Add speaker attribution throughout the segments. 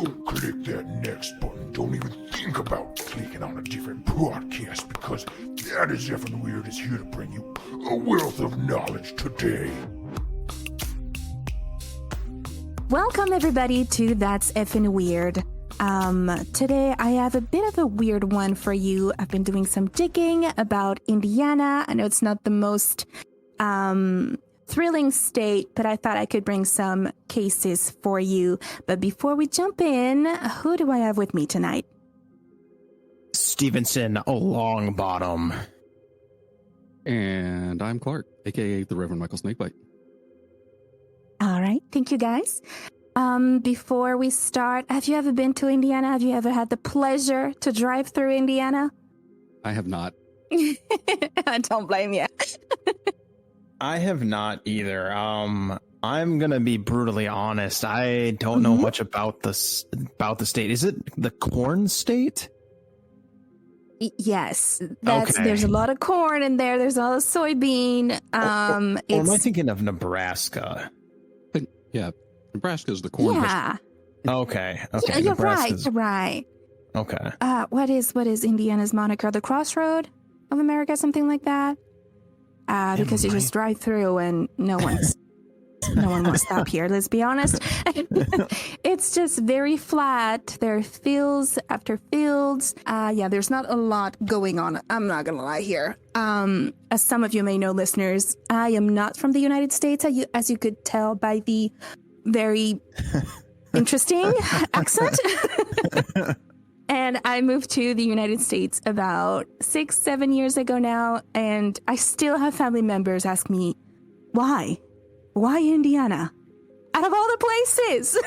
Speaker 1: Don't click that next button. Don't even think about clicking on a different podcast because that is Effin' Weird is here to bring you a wealth of knowledge today.
Speaker 2: Welcome everybody to That's Effin' Weird. Today I have a bit of a weird one for you. I've been doing some digging about Indiana. I know it's not the most thrilling state, but I thought I could bring some cases for you. But before we jump in, who do I have with me tonight?
Speaker 3: Stevenson Longbottom.
Speaker 4: And I'm Clark, aka the Reverend Michael Snakebite.
Speaker 2: All right, thank you guys. Before we start, have you ever been to Indiana? Have you ever had the pleasure to drive through Indiana?
Speaker 4: I have not.
Speaker 2: I don't blame you.
Speaker 3: I have not either. I'm gonna be brutally honest. I don't know much about the state. Is it the corn state?
Speaker 2: Yes,
Speaker 3: Okay.
Speaker 2: There's a lot of corn in there. There's a lot of soybean.
Speaker 3: Or am I thinking of Nebraska?
Speaker 4: Yeah, Nebraska's the corn.
Speaker 2: Yeah.
Speaker 3: Okay.
Speaker 2: Yeah, you're
Speaker 3: Nebraska's...
Speaker 2: right.
Speaker 3: Okay.
Speaker 2: What is Indiana's moniker? The Crossroad of America, something like that. Because you just drive through and no one will stop here. Let's be honest. It's just very flat. There are fields after fields. There's not a lot going on. I'm not gonna lie here. As some of you may know, listeners, I am not from the United States, as you could tell by the very interesting accent. And I moved to the United States about 6-7 years ago now, and I still have family members ask me, why? Why Indiana? Out of all the places.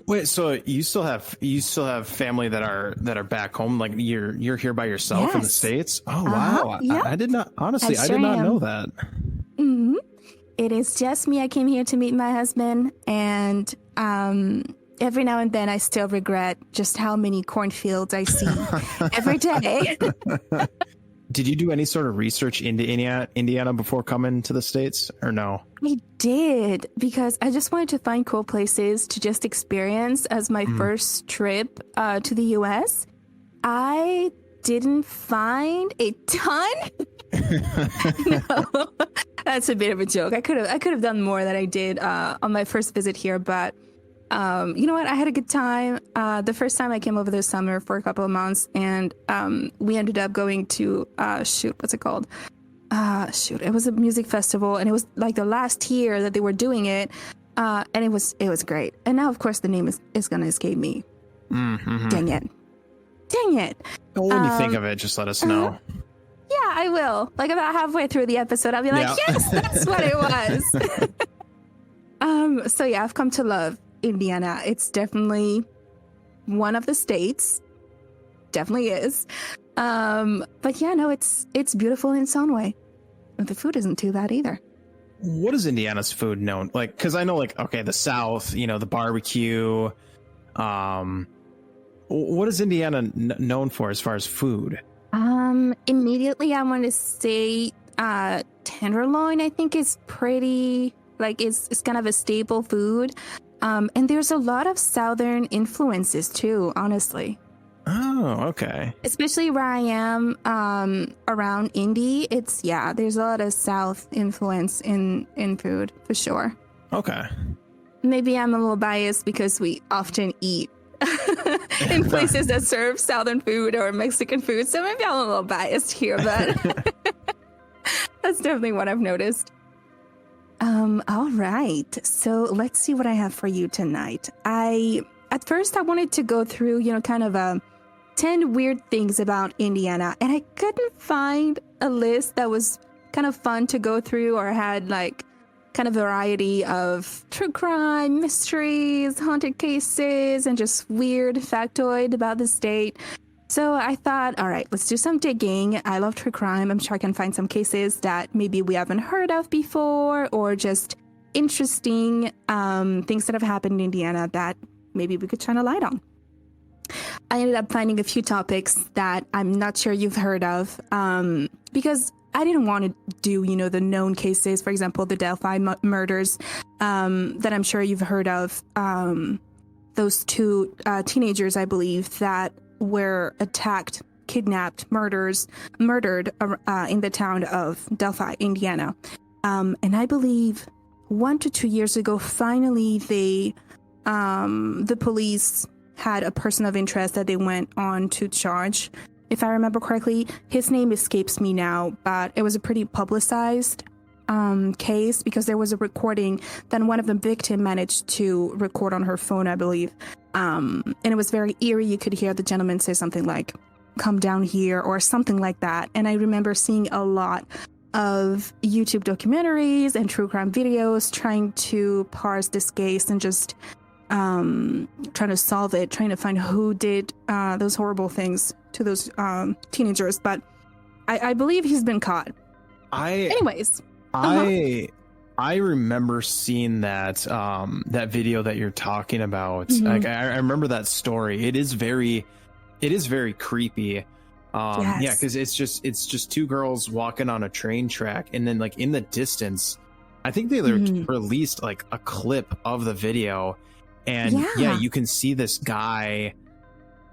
Speaker 3: Wait, so you still have family that are back home? Like you're here by yourself in the States? Oh wow.
Speaker 2: Yep.
Speaker 3: I did not honestly.
Speaker 2: I
Speaker 3: I
Speaker 2: sure
Speaker 3: did not
Speaker 2: am.
Speaker 3: know that.
Speaker 2: Mm-hmm. It is just me. I came here to meet my husband, and every now and then I still regret just how many cornfields I see every day.
Speaker 3: Did you do any sort of research into Indiana before coming to the States, or no?
Speaker 2: I did, because I just wanted to find cool places to just experience as my first trip to the U.S. I didn't find a ton. No, that's a bit of a joke. I could have done more than I did on my first visit here, but you know what? I had a good time. The first time I came over this summer for a couple of months, and we ended up going to what's it called? It was a music festival, and it was like the last year that they were doing it, and it was great. And now, of course, the name is gonna escape me.
Speaker 3: Mm-hmm.
Speaker 2: Dang it!
Speaker 3: Well, when you think of it, just let us know.
Speaker 2: Yeah, I will. Like about halfway through the episode, I'll be like, yes, that's what it was. So yeah, I've come to love Indiana. It's definitely one of the states. Definitely is. But yeah, no, it's beautiful in its own way. But the food isn't too bad either.
Speaker 3: What is Indiana's food known? Like, because I know, like, okay, the South, the barbecue. What is Indiana known for as far as food?
Speaker 2: Immediately I want to say tenderloin. I think is pretty, like, it's kind of a staple food. And there's a lot of Southern influences too, honestly.
Speaker 3: Oh, okay.
Speaker 2: Especially where I am, around Indy, there's a lot of South influence in food, for sure.
Speaker 3: Okay.
Speaker 2: Maybe I'm a little biased because we often eat in places that serve Southern food or Mexican food, so maybe I'm a little biased here, but that's definitely what I've noticed. All right, so let's see what I have for you tonight. At first I wanted to go through, kind of 10 weird things about Indiana, and I couldn't find a list that was kind of fun to go through or had like kind of variety of true crime, mysteries, haunted cases, and just weird factoid about the state. So I thought, all right, let's do some digging. I love true crime. I'm sure I can find some cases that maybe we haven't heard of before, or just interesting things that have happened in Indiana that maybe we could shine a light on. I ended up finding a few topics that I'm not sure you've heard of, because I didn't want to do, the known cases, for example, the Delphi murders, that I'm sure you've heard of. those two teenagers, I believe, that were attacked, kidnapped, murdered in the town of Delphi, Indiana. And I believe 1 to 2 years ago, finally, the police had a person of interest that they went on to charge. If I remember correctly, his name escapes me now, but it was a pretty publicized case because there was a recording that one of the victims managed to record on her phone, I believe. And it was very eerie. You could hear the gentleman say something like, "Come down here," or something like that. And I remember seeing a lot of YouTube documentaries and true crime videos trying to parse this case and just trying to solve it, trying to find who did those horrible things to those teenagers. But I believe he's been caught. Anyways.
Speaker 3: I remember seeing that that video that you're talking about. Like I remember that story. It is very creepy.
Speaker 2: Yes.
Speaker 3: Yeah, because it's just two girls walking on a train track, and then like in the distance, I think they released like a clip of the video, and yeah, you can see this guy.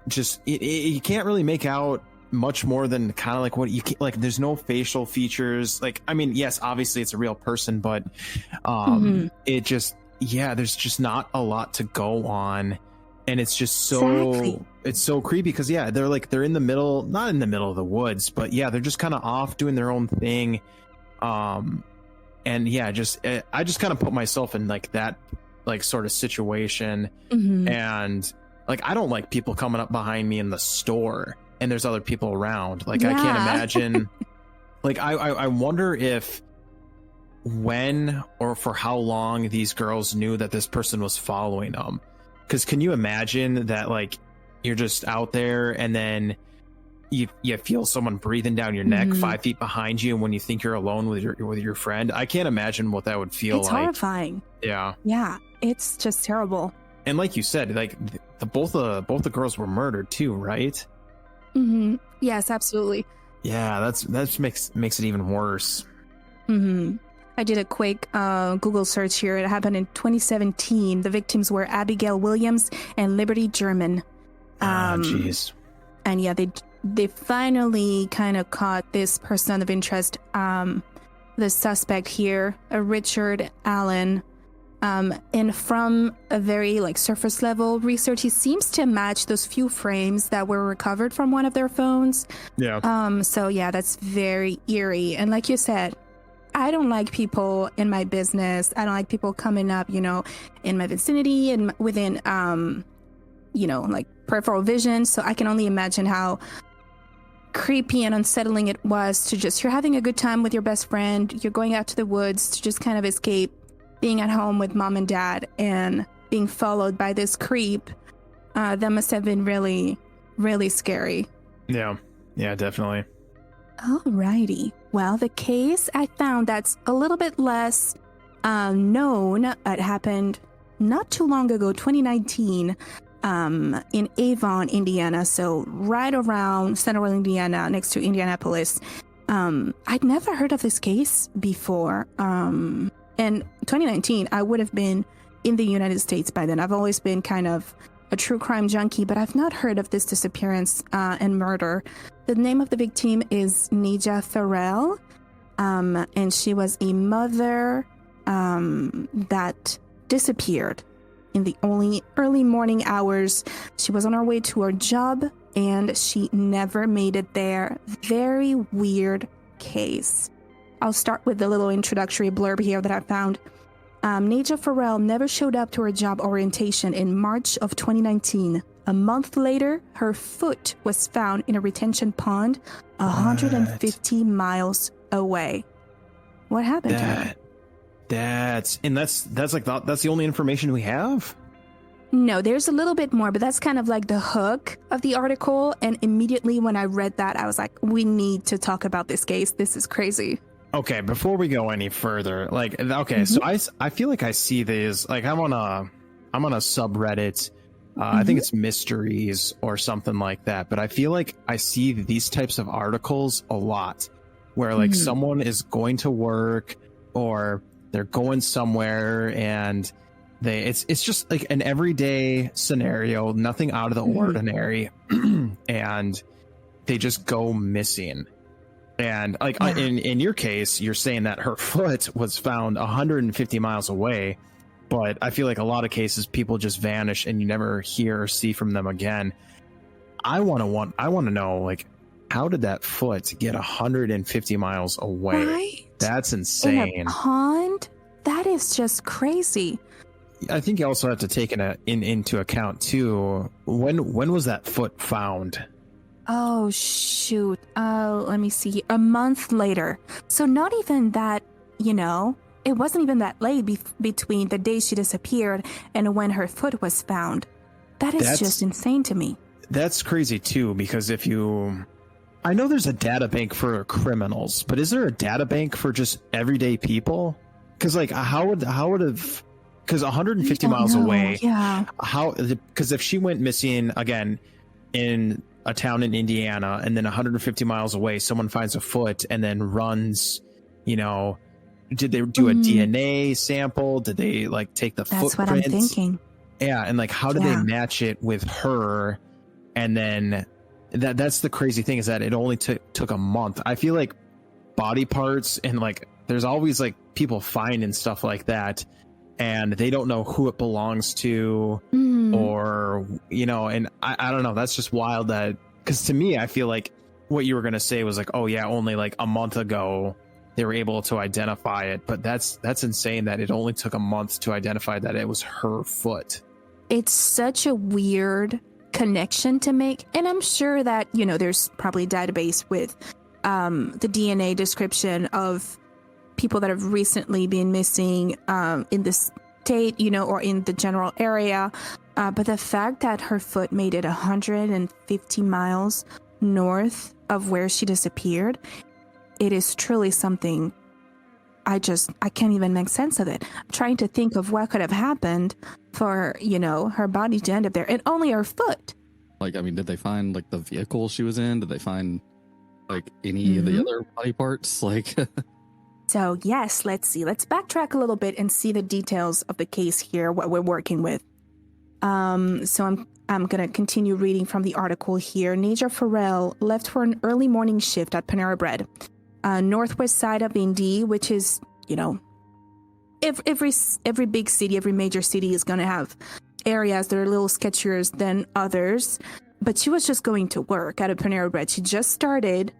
Speaker 3: Just you can't really make out much more than kind of like what you can, like. There's no facial features. Like, I mean, yes, obviously it's a real person, but it just there's just not a lot to go on. And it's just so it's so creepy because they're in the middle, not in the middle of the woods, but they're just kind of off doing their own thing. And I just kind of put myself in like that like sort of situation. And like I don't like people coming up behind me in the store and there's other people around. Like I can't imagine. Like I wonder if when or for how long these girls knew that this person was following them. Because can you imagine that, like, you're just out there and then you feel someone breathing down your neck 5 feet behind you, and when you think you're alone with your friend, I can't imagine what that would feel like.
Speaker 2: It's horrifying. Yeah, it's just terrible.
Speaker 3: And like you said, like both the girls were murdered too, right?
Speaker 2: Yes, absolutely.
Speaker 3: Yeah, that makes it even worse.
Speaker 2: I did a quick Google search here. It happened in 2017. The victims were Abigail Williams and Liberty German.
Speaker 3: Jeez.
Speaker 2: And yeah, they finally kind of caught this person of interest, the suspect here, Richard Allen. And from a very like surface level research, he seems to match those few frames that were recovered from one of their phones. Yeah. So yeah, that's very eerie. And like you said, I don't like people in my business. I don't like people coming up, in my vicinity and within, like peripheral vision. So I can only imagine how creepy and unsettling it was to just, you're having a good time with your best friend. You're going out to the woods to just kind of escape being at home with mom and dad and being followed by this creep. That must have been really, really scary.
Speaker 3: Yeah, definitely.
Speaker 2: Alrighty. Well, the case I found that's a little bit less known. It happened not too long ago, 2019, in Avon, Indiana. So right around central Indiana, next to Indianapolis. I'd never heard of this case before. In 2019, I would have been in the United States by then. I've always been kind of a true crime junkie, but I've not heard of this disappearance and murder. The name of the victim is Neja Farrell, and she was a mother that disappeared in the early morning hours. She was on her way to her job, and she never made it there. Very weird case. I'll start with the little introductory blurb here that I found. Neja Farrell never showed up to her job orientation in March of 2019. A month later, her foot was found in a retention pond 150 miles away. What happened to her?
Speaker 3: That's the only information we have?
Speaker 2: No, there's a little bit more, but that's kind of like the hook of the article. And immediately when I read that, I was like, we need to talk about this case. This is crazy.
Speaker 3: Okay, before we go any further, so I feel like I see these, like I'm on a subreddit, I think it's mysteries or something like that, but I feel like I see these types of articles a lot where like someone is going to work or they're going somewhere and it's just like an everyday scenario, nothing out of the ordinary, and they just go missing. And like in your case, you're saying that her foot was found 150 miles away, but I feel like a lot of cases people just vanish and you never hear or see from them again. I want to know, like, how did that foot get 150 miles away?
Speaker 2: Right?
Speaker 3: That's insane.
Speaker 2: In a pond? That is just crazy.
Speaker 3: I think you also have to take into account too, when was that foot found?
Speaker 2: Oh, shoot. Let me see. A month later. So not even that, it wasn't even that late between the day she disappeared and when her foot was found. That's just insane to me.
Speaker 3: That's crazy too, because I know there's a data bank for criminals, but is there a data bank for just everyday people? Because like, how would have, because 150 miles away, because if she went missing again in a town in Indiana and then 150 miles away, someone finds a foot and then runs, did they do a DNA sample? Did they like take the footprints?
Speaker 2: That's what I'm thinking.
Speaker 3: Yeah, and like, how did they match it with her? And then that's the crazy thing, is that it only took a month. I feel like body parts and like there's always like people finding stuff like that and they don't know who it belongs to or and I don't know, that's just wild. That because to me I feel like what you were going to say was like, oh yeah, only like a month ago they were able to identify it, but that's insane that it only took a month to identify that it was her foot.
Speaker 2: It's such a weird connection to make, and I'm sure that there's probably a database with the DNA description of people that have recently been missing in the state, or in the general area, but the fact that her foot made it 150 miles north of where she disappeared, it is truly something. I can't even make sense of it. I'm trying to think of what could have happened for, her body to end up there, and only her foot.
Speaker 4: Like, I mean, did they find like the vehicle she was in? Did they find like any of the other body parts? Like,
Speaker 2: so yes, let's see. Let's backtrack a little bit and see the details of the case here, what we're working with. So I'm going to continue reading from the article here. Naja Farrell left for an early morning shift at Panera Bread, northwest side of Indy, which is, every big city, every major city is going to have areas that are a little sketchier than others. But she was just going to work at a Panera Bread. She just started,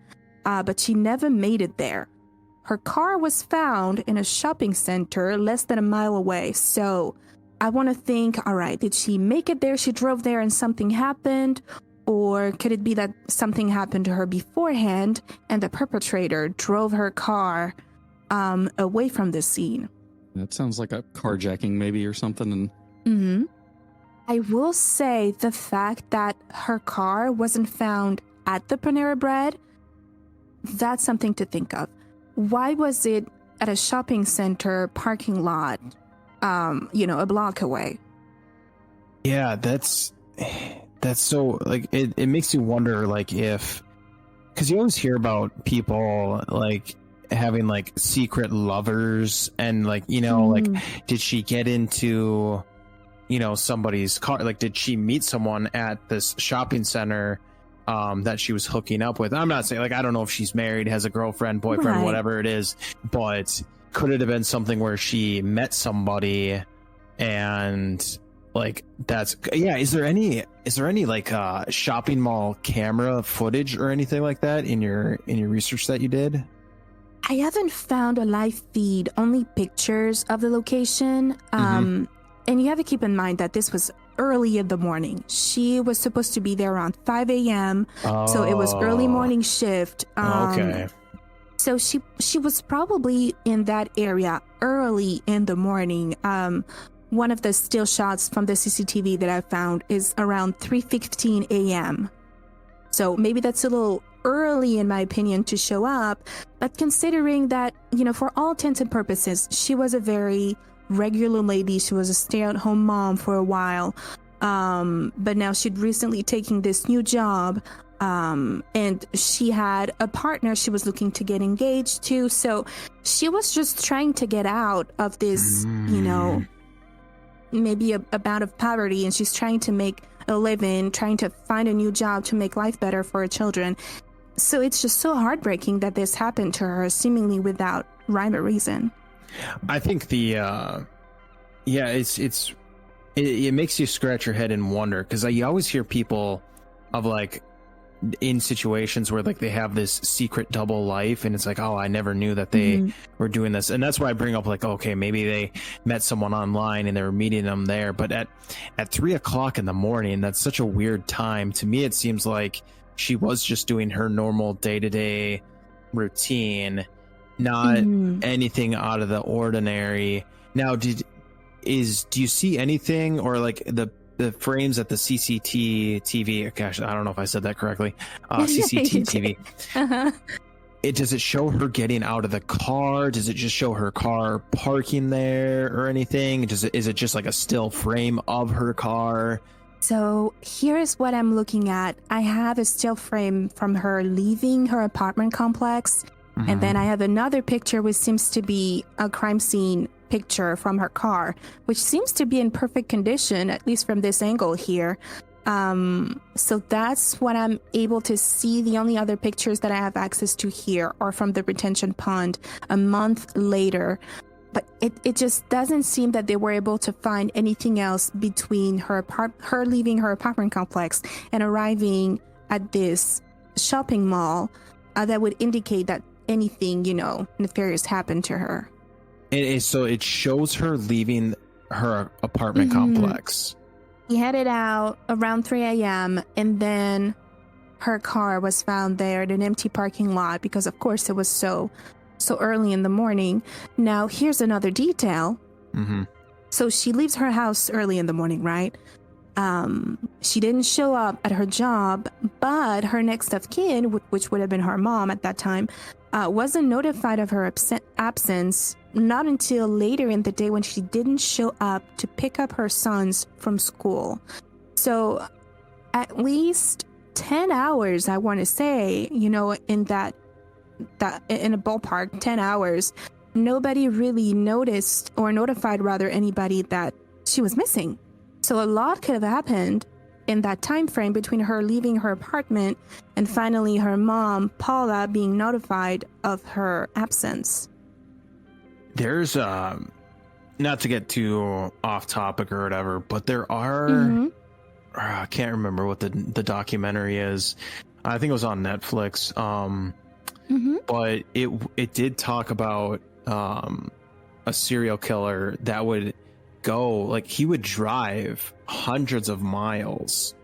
Speaker 2: but she never made it there. Her car was found in a shopping center less than a mile away. So I want to think, all right, did she make it there? She drove there and something happened? Or could it be that something happened to her beforehand and the perpetrator drove her car away from the scene?
Speaker 4: That sounds like a carjacking maybe or something.
Speaker 2: I will say the fact that her car wasn't found at the Panera Bread, that's something to think of. Why was it at a shopping center parking lot, a block away?
Speaker 3: Yeah, that's so, like, it makes you wonder, like, because you always hear about people like having like secret lovers and like, like, did she get into somebody's car? Like, did she meet someone at this shopping center that she was hooking up with? I'm not saying, like, I don't know if she's married, has a girlfriend, boyfriend, whatever it is, but could it have been something where she met somebody and like is there any like shopping mall camera footage or anything like that in your research that you did?
Speaker 2: I haven't found a live feed, only pictures of the location. And you have to keep in mind that this was early in the morning. She was supposed to be there around 5 a.m. So it was early morning shift.
Speaker 3: Okay.
Speaker 2: So she was probably in that area early in the morning. One of the still shots from the CCTV that I found is around 3:15 a.m. So maybe that's a little early, in my opinion, to show up. But considering that, for all intents and purposes, she was a very regular lady. She was a stay-at-home mom for a while. But now she'd recently taken this new job. And she had a partner she was looking to get engaged to. So she was just trying to get out of this, maybe a bout of poverty, and she's trying to make a living, trying to find a new job to make life better for her children. So it's just so heartbreaking that this happened to her, seemingly without rhyme or reason.
Speaker 3: I think it makes you scratch your head and wonder, because you always hear people of like in situations where like they have this secret double life, and it's like, oh, I never knew that they were doing this. And that's why I bring up like, okay, maybe they met someone online and they were meeting them there, but at 3:00 in the morning, that's such a weird time. To me, it seems like she was just doing her normal day-to-day routine, not anything out of the ordinary. Now, do you see anything, or like the frames at the CCTV? Gosh, I don't know if I said that correctly. CCTV. Does it show her getting out of the car? Does it just show her car parking there or anything? Is it just like a still frame of her car?
Speaker 2: So here's what I'm looking at. I have a still frame from her leaving her apartment complex. And then I have another picture which seems to be a crime scene picture from her car, which seems to be in perfect condition, at least from this angle here. So that's what I'm able to see. The only other pictures that I have access to here are from the retention pond a month later. But it just doesn't seem that they were able to find anything else between her leaving her apartment complex and arriving at this shopping mall that would indicate that anything, nefarious happened to her.
Speaker 3: So it shows her leaving her apartment complex.
Speaker 2: He headed out around 3 a.m. and then her car was found there in an empty parking lot because, of course, it was so early in the morning. Now, here's another detail. So she leaves her house early in the morning, right? She didn't show up at her job, but her next of kin, which would have been her mom at that time, wasn't notified of her absence not until later in the day when she didn't show up to pick up her sons from school. So at least 10 hours, I want to say, in that in a ballpark, 10 hours, nobody really noticed or notified rather anybody that she was missing. So a lot could have happened in that time frame between her leaving her apartment and finally her mom, Paula, being notified of her absence.
Speaker 3: There's not to get too off topic or whatever, but there are I can't remember what the documentary is. I think it was on Netflix. But it did talk about a serial killer that would go, like, he would drive hundreds of miles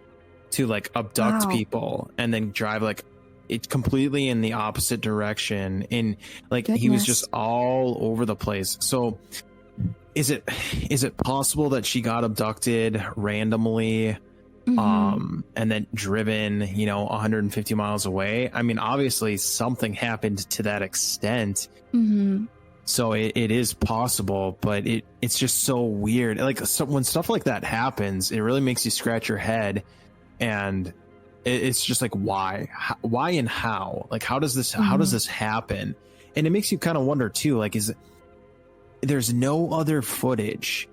Speaker 3: to like abduct people and then drive like it's completely in the opposite direction, and like he was just all over the place. So is it possible that she got abducted randomly and then driven 150 miles away? I mean, obviously something happened to that extent. So it is possible, but it's just so weird. Like when stuff like that happens, it really makes you scratch your head, and it's just like, why and how? Like, how does this happen? And it makes you kind of wonder too, like, there's no other footage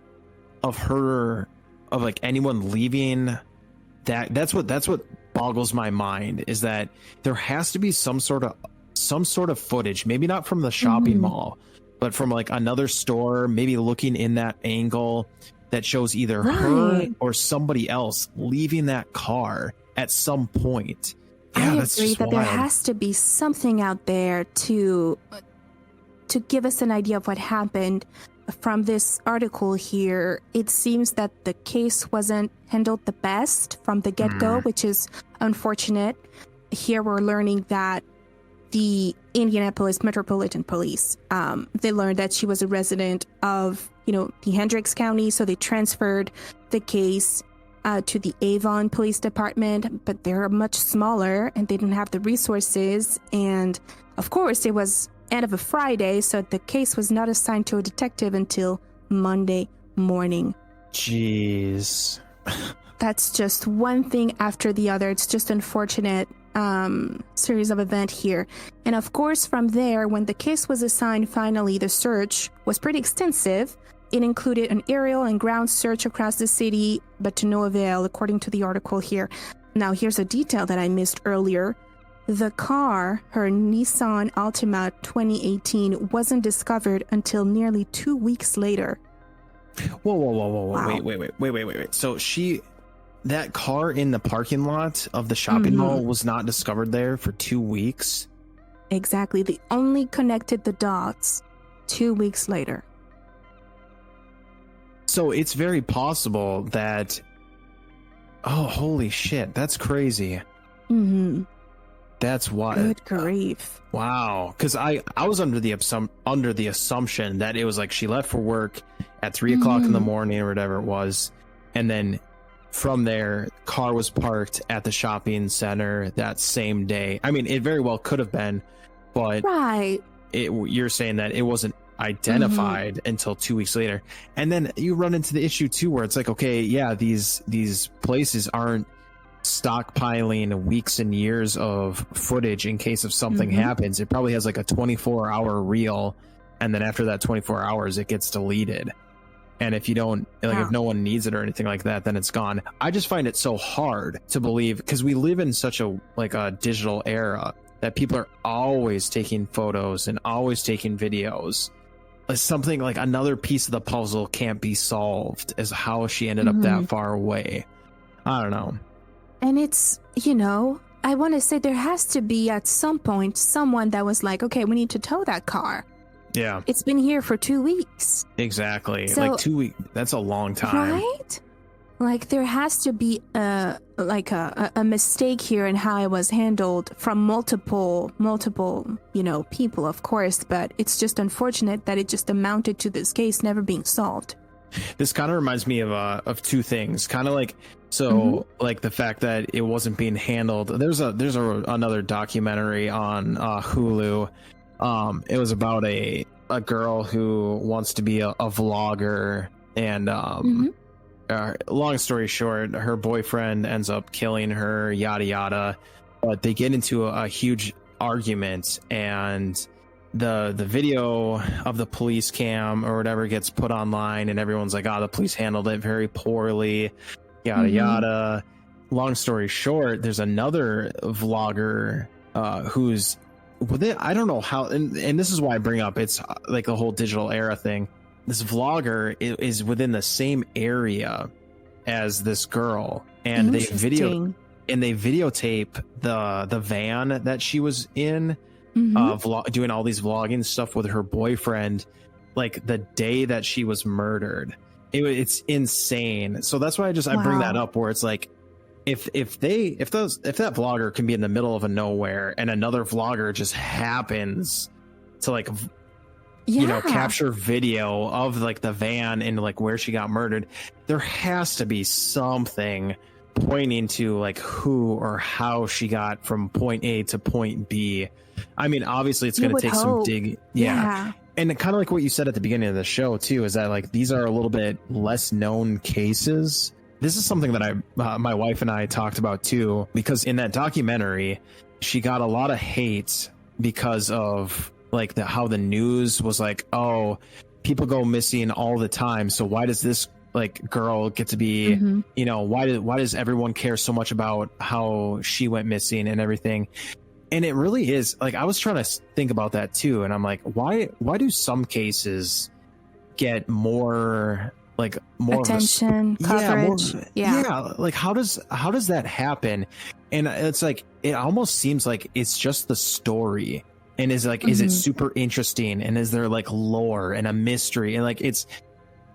Speaker 3: of her, of like anyone leaving that's what boggles my mind, is that there has to be some sort of footage, maybe not from the shopping mall, but from like another store, maybe looking in that angle that shows either her or somebody else leaving that car at some point. Yeah,
Speaker 2: I
Speaker 3: that's
Speaker 2: agree
Speaker 3: just
Speaker 2: that
Speaker 3: wild.
Speaker 2: there has to be something out there to give us an idea of what happened. From this article here, it seems that the case wasn't handled the best from the get-go, which is unfortunate. Here we're learning that the Indianapolis Metropolitan Police, they learned that she was a resident of, the Hendricks County, so they transferred the case to the Avon Police Department, but they're much smaller and they didn't have the resources. And of course, it was end of a Friday, so the case was not assigned to a detective until Monday morning.
Speaker 3: Jeez.
Speaker 2: That's just one thing after the other. It's just unfortunate series of events here. And of course, from there, when the case was assigned, finally, the search was pretty extensive. It included an aerial and ground search across the city, but to no avail, according to the article here. Now, here's a detail that I missed earlier. The car, her Nissan Altima 2018, wasn't discovered until nearly 2 weeks later.
Speaker 3: Whoa.
Speaker 2: Wow.
Speaker 3: Wait. So that car in the parking lot of the shopping mall was not discovered there for 2 weeks?
Speaker 2: Exactly. They only connected the dots 2 weeks later.
Speaker 3: So it's very possible that... Oh, holy shit. That's crazy.
Speaker 2: Mm-hmm.
Speaker 3: That's what...
Speaker 2: Good grief.
Speaker 3: Wow. Because I was under the assumption that it was like she left for work at 3 o'clock in the morning or whatever it was. And then from there, car was parked at the shopping center that same day. I mean, it very well could have been, but
Speaker 2: right.
Speaker 3: You're saying that it wasn't identified until 2 weeks later. And then you run into the issue too, where it's like, okay, yeah, these places aren't stockpiling weeks and years of footage in case if something happens. It probably has like a 24-hour reel, and then after that 24 hours it gets deleted. And if you don't, like, if no one needs it or anything like that, then it's gone. I just find it so hard to believe, because we live in such a digital era that people are always taking photos and always taking videos. Something like another piece of the puzzle can't be solved as how she ended up that far away. I don't know.
Speaker 2: And it's, I want to say there has to be at some point someone that was like, okay, we need to tow that car.
Speaker 3: Yeah.
Speaker 2: It's been here for 2 weeks.
Speaker 3: Exactly.
Speaker 2: So,
Speaker 3: like 2 weeks. That's a long time.
Speaker 2: Right? Like there has to be a mistake here in how it was handled from multiple, people, of course. But it's just unfortunate that it just amounted to this case never being solved.
Speaker 3: This kind of reminds me of two things. Kind of like, like the fact that it wasn't being handled. There's another documentary on Hulu. It was about a girl who wants to be a vlogger, and long story short, her boyfriend ends up killing her, yada yada. But they get into a huge argument, and the video of the police cam or whatever gets put online, and everyone's like, the police handled it very poorly, yada yada. Long story short, there's another vlogger who's with it. I don't know how, and this is why I bring up, it's like the whole digital era thing. This vlogger is within the same area as this girl, and they videotape the van that she was in, doing all these vlogging stuff with her boyfriend, like the day that she was murdered. It's insane. So that's why I bring that up, where it's like, if that vlogger can be in the middle of a nowhere and another vlogger just happens to like capture video of like the van and like where she got murdered, there has to be something pointing to like who or how she got from point A to point B. I mean, obviously it's going to take some digging. Yeah. And kind of like what you said at the beginning of the show too, is that like these are a little bit less known cases. This is something that my wife and I talked about too, because in that documentary, she got a lot of hate because of like how the news was like, oh, people go missing all the time, so why does this like girl get to be, why does everyone care so much about how she went missing and everything? And it really is like, I was trying to think about that too, and I'm like, why do some cases get more attention, coverage? Like how does that happen? And it's like, it almost seems like it's just the story, and is it super interesting, and is there like lore and a mystery, and like it's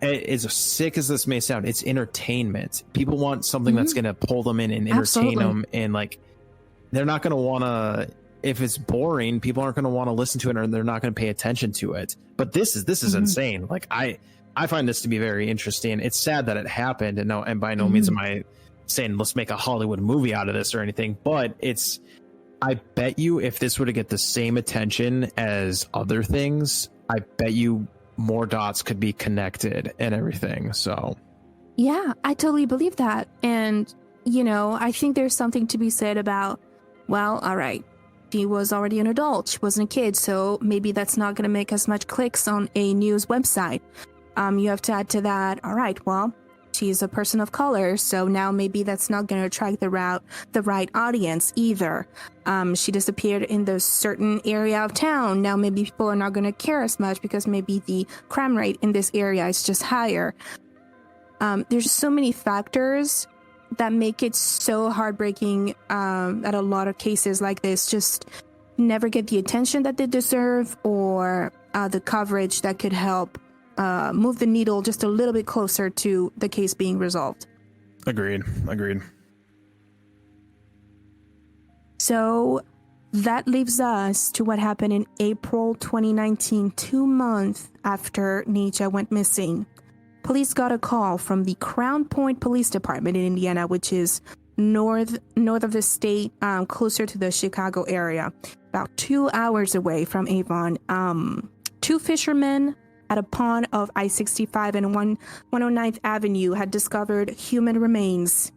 Speaker 3: as sick as this may sound, it's entertainment. People want something that's going to pull them in and entertain them, and like they're not going to want to, if it's boring, people aren't going to want to listen to it, or they're not going to pay attention to it. But this is insane. Like I find this to be very interesting. It's sad that it happened, and by no means am I saying let's make a Hollywood movie out of this or anything, but I bet you if this were to get the same attention as other things, I bet you more dots could be connected and everything. So
Speaker 2: yeah, I totally believe that. And I think there's something to be said about, well, all right, she was already an adult, she wasn't a kid, so maybe that's not going to make as much clicks on a news website. You have to add to that, all right, well, she's a person of color, so now maybe that's not going to attract the right audience either. She disappeared in the certain area of town. Now maybe people are not going to care as much because maybe the crime rate in this area is just higher. There's so many factors that make it so heartbreaking that a lot of cases like this just never get the attention that they deserve or the coverage that could help move the needle just a little bit closer to the case being resolved.
Speaker 3: Agreed.
Speaker 2: So that leaves us to what happened in April 2019, 2 months after Nija went missing. Police got a call from the Crown Point Police Department in Indiana, which is north of the state, closer to the Chicago area, about 2 hours away from Avon. 2 fishermen at a pond of I-65 and 109th Avenue had discovered human remains.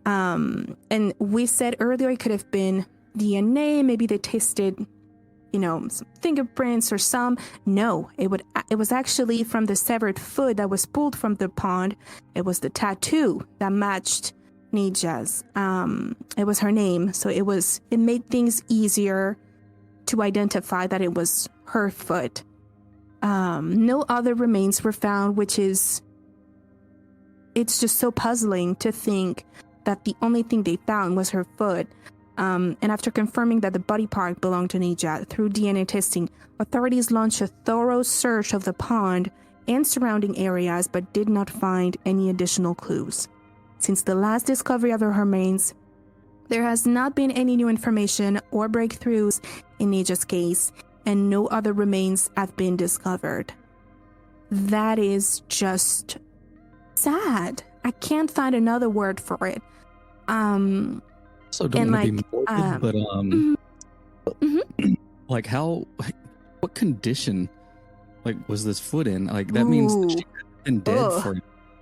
Speaker 2: And we said earlier it could have been DNA. Maybe they tested, some fingerprints or some. No, it was actually from the severed foot that was pulled from the pond. It was the tattoo that matched Nija's. It was her name, so it made things easier to identify that it was her foot. No other remains were found, it's just so puzzling to think that the only thing they found was her foot. And after confirming that the body part belonged to Nija through DNA testing, authorities launched a thorough search of the pond and surrounding areas, but did not find any additional clues. Since the last discovery of her remains, there has not been any new information or breakthroughs in Nija's case, and no other remains have been discovered. That is just sad. I can't find another word for it.
Speaker 4: So don't want to be morbid, but like what condition was this foot in? Like that means that she had been dead for,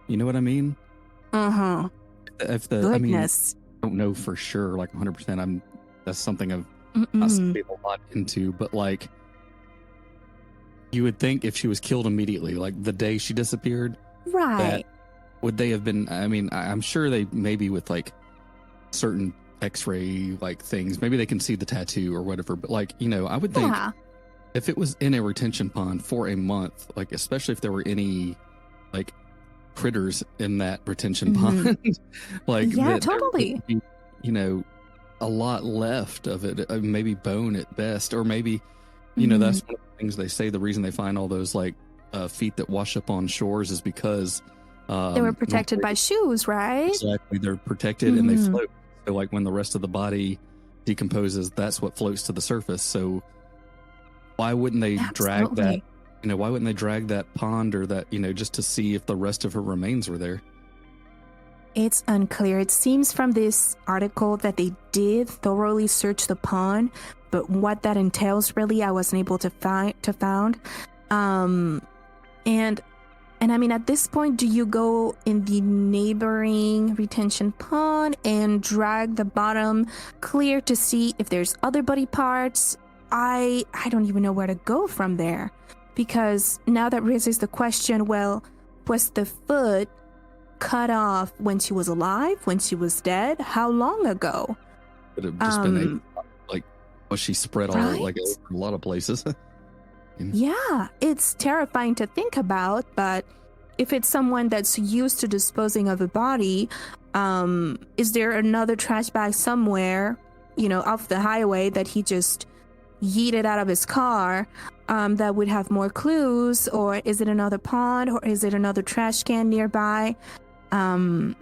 Speaker 4: you know what I mean? If
Speaker 2: Goodness.
Speaker 4: I don't know for sure, 100%. That's something I've not studied a lot into, but you would think if she was killed immediately, the day she disappeared,
Speaker 2: right?
Speaker 4: That, would they have been? I mean, I'm sure they maybe with certain X-ray things, maybe they can see the tattoo or whatever. But I would think if it was in a retention pond for a month, especially if there were any critters in that retention pond,
Speaker 2: totally.
Speaker 4: Be, a lot left of it, maybe bone at best, or maybe that's one of the things they say. The reason they find all those feet that wash up on shores is because
Speaker 2: they were protected by shoes, right?
Speaker 4: Exactly, they're protected and they float. So when the rest of the body decomposes, that's what floats to the surface. So why wouldn't they drag that? Why wouldn't they drag that pond or that, just to see if the rest of her remains were there?
Speaker 2: It's unclear. It seems from this article that they did thoroughly search the pond, but what that entails, really, I wasn't able to found. And I mean, at this point, do you go in the neighboring retention pond and drag the bottom clear to see if there's other body parts? I don't even know where to go from there, because now that raises the question, well, was the foot cut off when she was alive, when she was dead? How long ago?
Speaker 4: Could have just been was she spread all over a lot of places?
Speaker 2: Yeah, it's terrifying to think about, but if it's someone that's used to disposing of a body, is there another trash bag somewhere, off the highway that he just yeeted out of his car that would have more clues? Or is it another pond, or is it another trash can nearby? A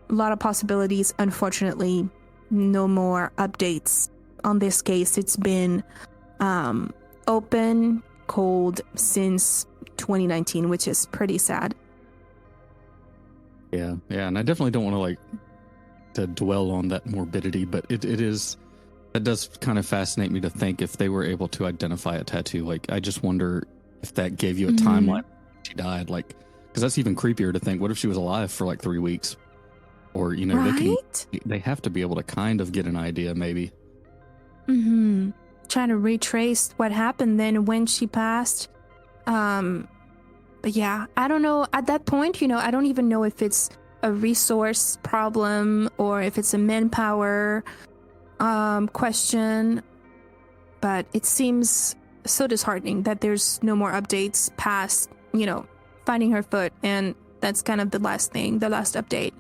Speaker 2: lot of possibilities. Unfortunately, no more updates on this case. It's been open cold since 2019, which is pretty sad.
Speaker 4: Yeah, and I definitely don't want to dwell on that morbidity, but it does kind of fascinate me to think if they were able to identify a tattoo. I just wonder if that gave you a timeline she died, because that's even creepier to think. What if she was alive for 3 weeks, or
Speaker 2: right?
Speaker 4: they have to be able to kind of get an idea, maybe.
Speaker 2: Trying to retrace what happened then when she passed. But yeah, I don't know. At that point, I don't even know if it's a resource problem or if it's a manpower question. But it seems so disheartening that there's no more updates past, finding her foot. And that's kind of the last update.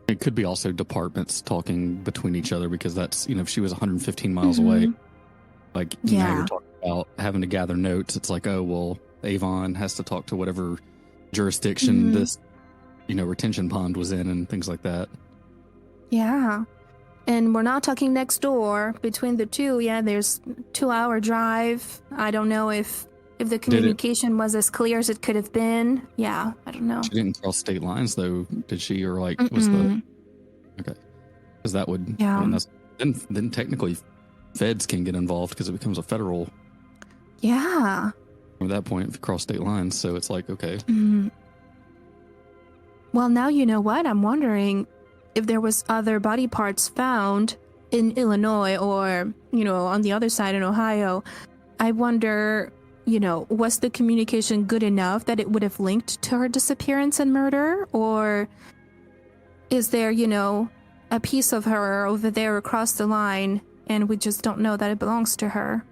Speaker 4: It could be also departments talking between each other, because that's, if she was 115 miles away, like, now you're talking about having to gather notes. It's like, oh, well, Avon has to talk to whatever jurisdiction this, retention pond was in and things like that.
Speaker 2: Yeah. And we're not talking next door. Between the two, there's 2-hour drive. I don't know if the communication was as clear as it could have been. Yeah, I don't know.
Speaker 4: She didn't cross state lines, though, did she? Or like, was the... Okay. Because that would...
Speaker 2: Yeah.
Speaker 4: I mean, then technically feds can get involved because it becomes a federal...
Speaker 2: Yeah.
Speaker 4: At that point, if you cross state lines, so it's like, okay.
Speaker 2: Well, now you know what? I'm wondering if there was other body parts found in Illinois or, on the other side in Ohio. I wonder, was the communication good enough that it would have linked to her disappearance and murder? Or is there, a piece of her over there across the line and we just don't know that it belongs to her?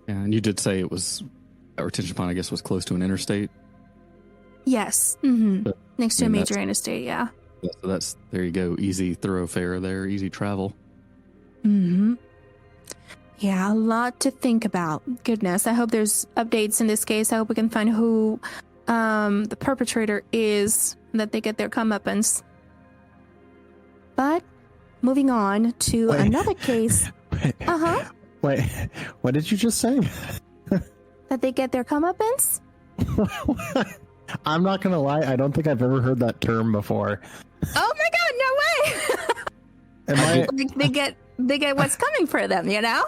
Speaker 4: Yeah, and you did say it was... retention pond, I guess, was close to an interstate.
Speaker 2: Yes.
Speaker 4: But,
Speaker 2: next to a major interstate, yeah.
Speaker 4: So that's, there you go, easy thoroughfare there, easy travel.
Speaker 2: Yeah, a lot to think about. Goodness, I hope there's updates in this case. I hope we can find who the perpetrator is, that they get their comeuppance. But moving on to another case.
Speaker 5: Wait, what did you just say?
Speaker 2: That they get their comeuppance?
Speaker 5: I'm not gonna lie, I don't think I've ever heard that term before.
Speaker 2: Oh my god, no way! Like they get what's coming for them,
Speaker 5: I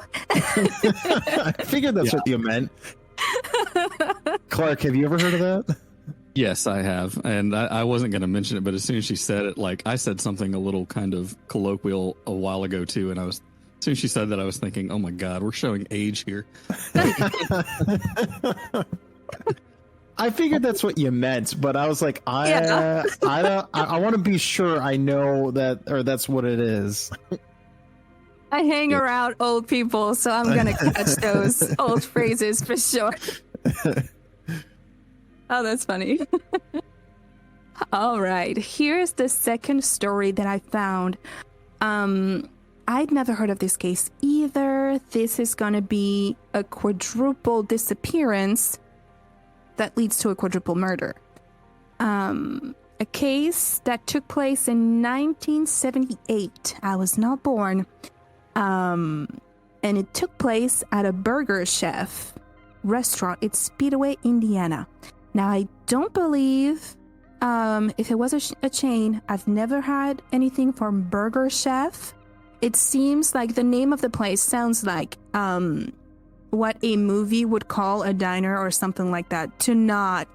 Speaker 5: figured that's what you meant. Clark, have you ever heard of that?
Speaker 4: Yes, I have. And I wasn't going to mention it, but as soon as she said it, like, I said something a little kind of colloquial a while ago too, and as soon as she said that, I was thinking, oh my god, we're showing age here.
Speaker 5: I figured that's what you meant, but I was like, I want to be sure I know that, or that's what it is.
Speaker 2: I hang around old people, so I'm gonna catch those old phrases for sure. Oh, that's funny. All right, here's the second story that I found. I'd never heard of this case either. This is gonna be a quadruple disappearance that leads to a quadruple murder. A case that took place in 1978. I was not born. And it took place at a Burger Chef restaurant in Speedway, Indiana. Now, I don't believe if it was a chain. I've never had anything from Burger Chef. It seems like the name of the place sounds like what a movie would call a diner or something like that, to not,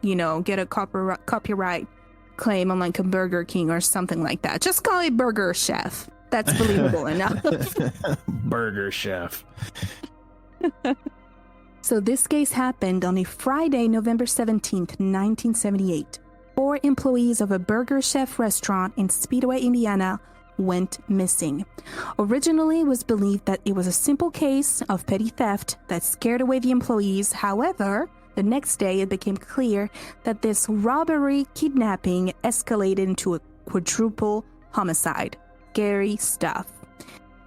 Speaker 2: get a copyright claim on like a Burger King or something like that. Just call it Burger Chef. That's believable enough.
Speaker 5: Burger Chef.
Speaker 2: So this case happened on a Friday, November 17th, 1978. 4 employees of a Burger Chef restaurant in Speedway, Indiana went missing. Originally, it was believed that it was a simple case of petty theft that scared away the employees. However, the next day it became clear that this robbery kidnapping escalated into a quadruple homicide. Scary stuff.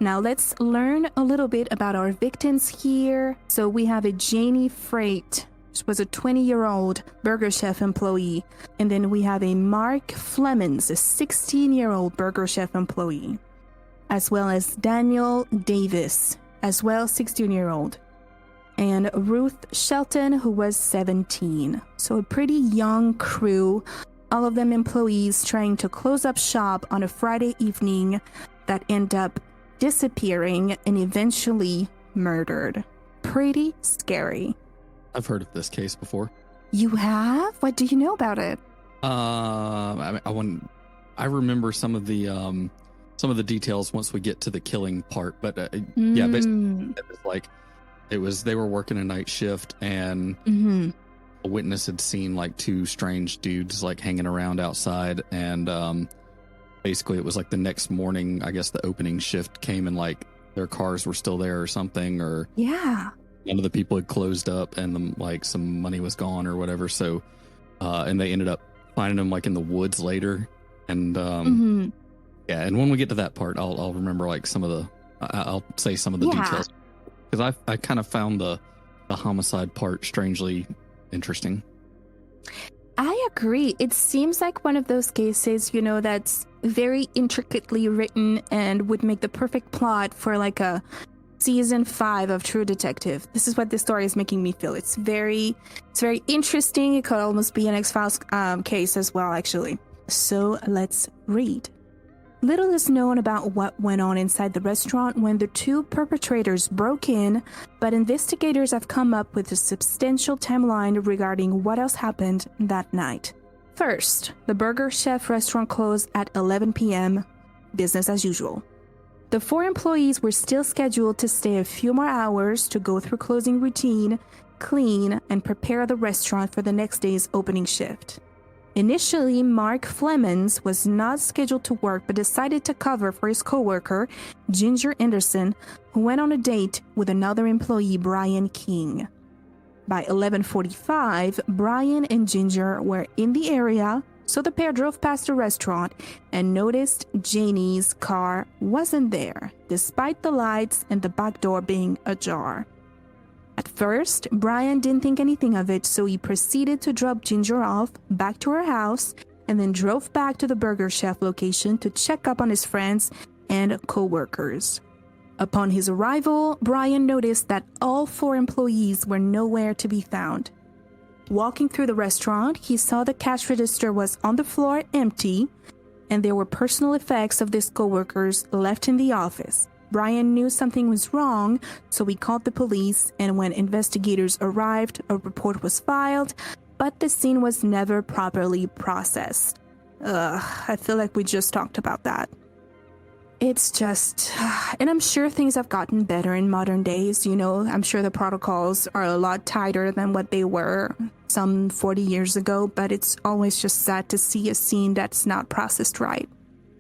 Speaker 2: Now let's learn a little bit about our victims here. So we have a Janie Freight. She was a 20-year-old Burger Chef employee. And then we have a Mark Flemons, a 16-year-old Burger Chef employee. As well as Daniel Davis, as well 16-year-old. And Ruth Shelton, who was 17. So a pretty young crew. All of them employees trying to close up shop on a Friday evening that end up disappearing and eventually murdered. Pretty scary.
Speaker 4: I've heard of this case before.
Speaker 2: You have? What do you know about it?
Speaker 4: I remember some of the details once we get to the killing part, but yeah, basically it was like they were working a night shift and a witness had seen like two strange dudes like hanging around outside, and basically it was like the next morning, I guess the opening shift came and like their cars were still there or something, or none of the people had closed up and like some money was gone or whatever. So and they ended up finding them like in the woods later, and yeah, and when we get to that part, I'll remember like some of the I'll say some of the details, because I kind of found the homicide part strangely interesting.
Speaker 2: I agree. It seems like one of those cases, you know, that's very intricately written and would make the perfect plot for like a season 5 of True Detective. This is what this story is making me feel. It's very interesting. It could almost be an X-Files case as well, actually. So let's read. Little is known about what went on inside the restaurant when the two perpetrators broke in, but investigators have come up with a substantial timeline regarding what else happened that night. First, the Burger Chef restaurant closed at 11 p.m., business as usual. The 4 employees were still scheduled to stay a few more hours to go through closing routine, clean, and prepare the restaurant for the next day's opening shift. Initially, Mark Flemons was not scheduled to work but decided to cover for his coworker, Ginger Anderson, who went on a date with another employee, Brian King. By 11:45, Brian and Ginger were in the area, so the pair drove past the restaurant and noticed Janie's car wasn't there, despite the lights and the back door being ajar. At first, Brian didn't think anything of it, so he proceeded to drop Ginger off back to her house and then drove back to the Burger Chef location to check up on his friends and co-workers. Upon his arrival, Brian noticed that all 4 employees were nowhere to be found. Walking through the restaurant, he saw the cash register was on the floor empty, and there were personal effects of his co-workers left in the office. Brian knew something was wrong, so he called the police, and when investigators arrived, a report was filed, but the scene was never properly processed. I feel like we just talked about that. It's just, and I'm sure things have gotten better in modern days, you know, I'm sure the protocols are a lot tighter than what they were some 40 years ago, but it's always just sad to see a scene that's not processed right.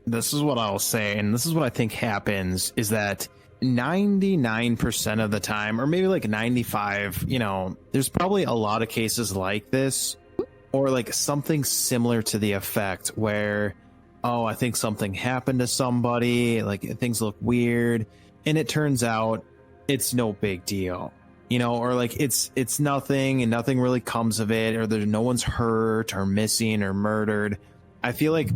Speaker 5: This is what I'll say, and this is what I think happens, is that 99% of the time, or maybe like 95, you know, there's probably a lot of cases like this, or like something similar to the effect where, oh, I think something happened to somebody, like things look weird, and it turns out it's no big deal, you know, or like it's nothing and nothing really comes of it, or there's no one's hurt or missing or murdered. I feel like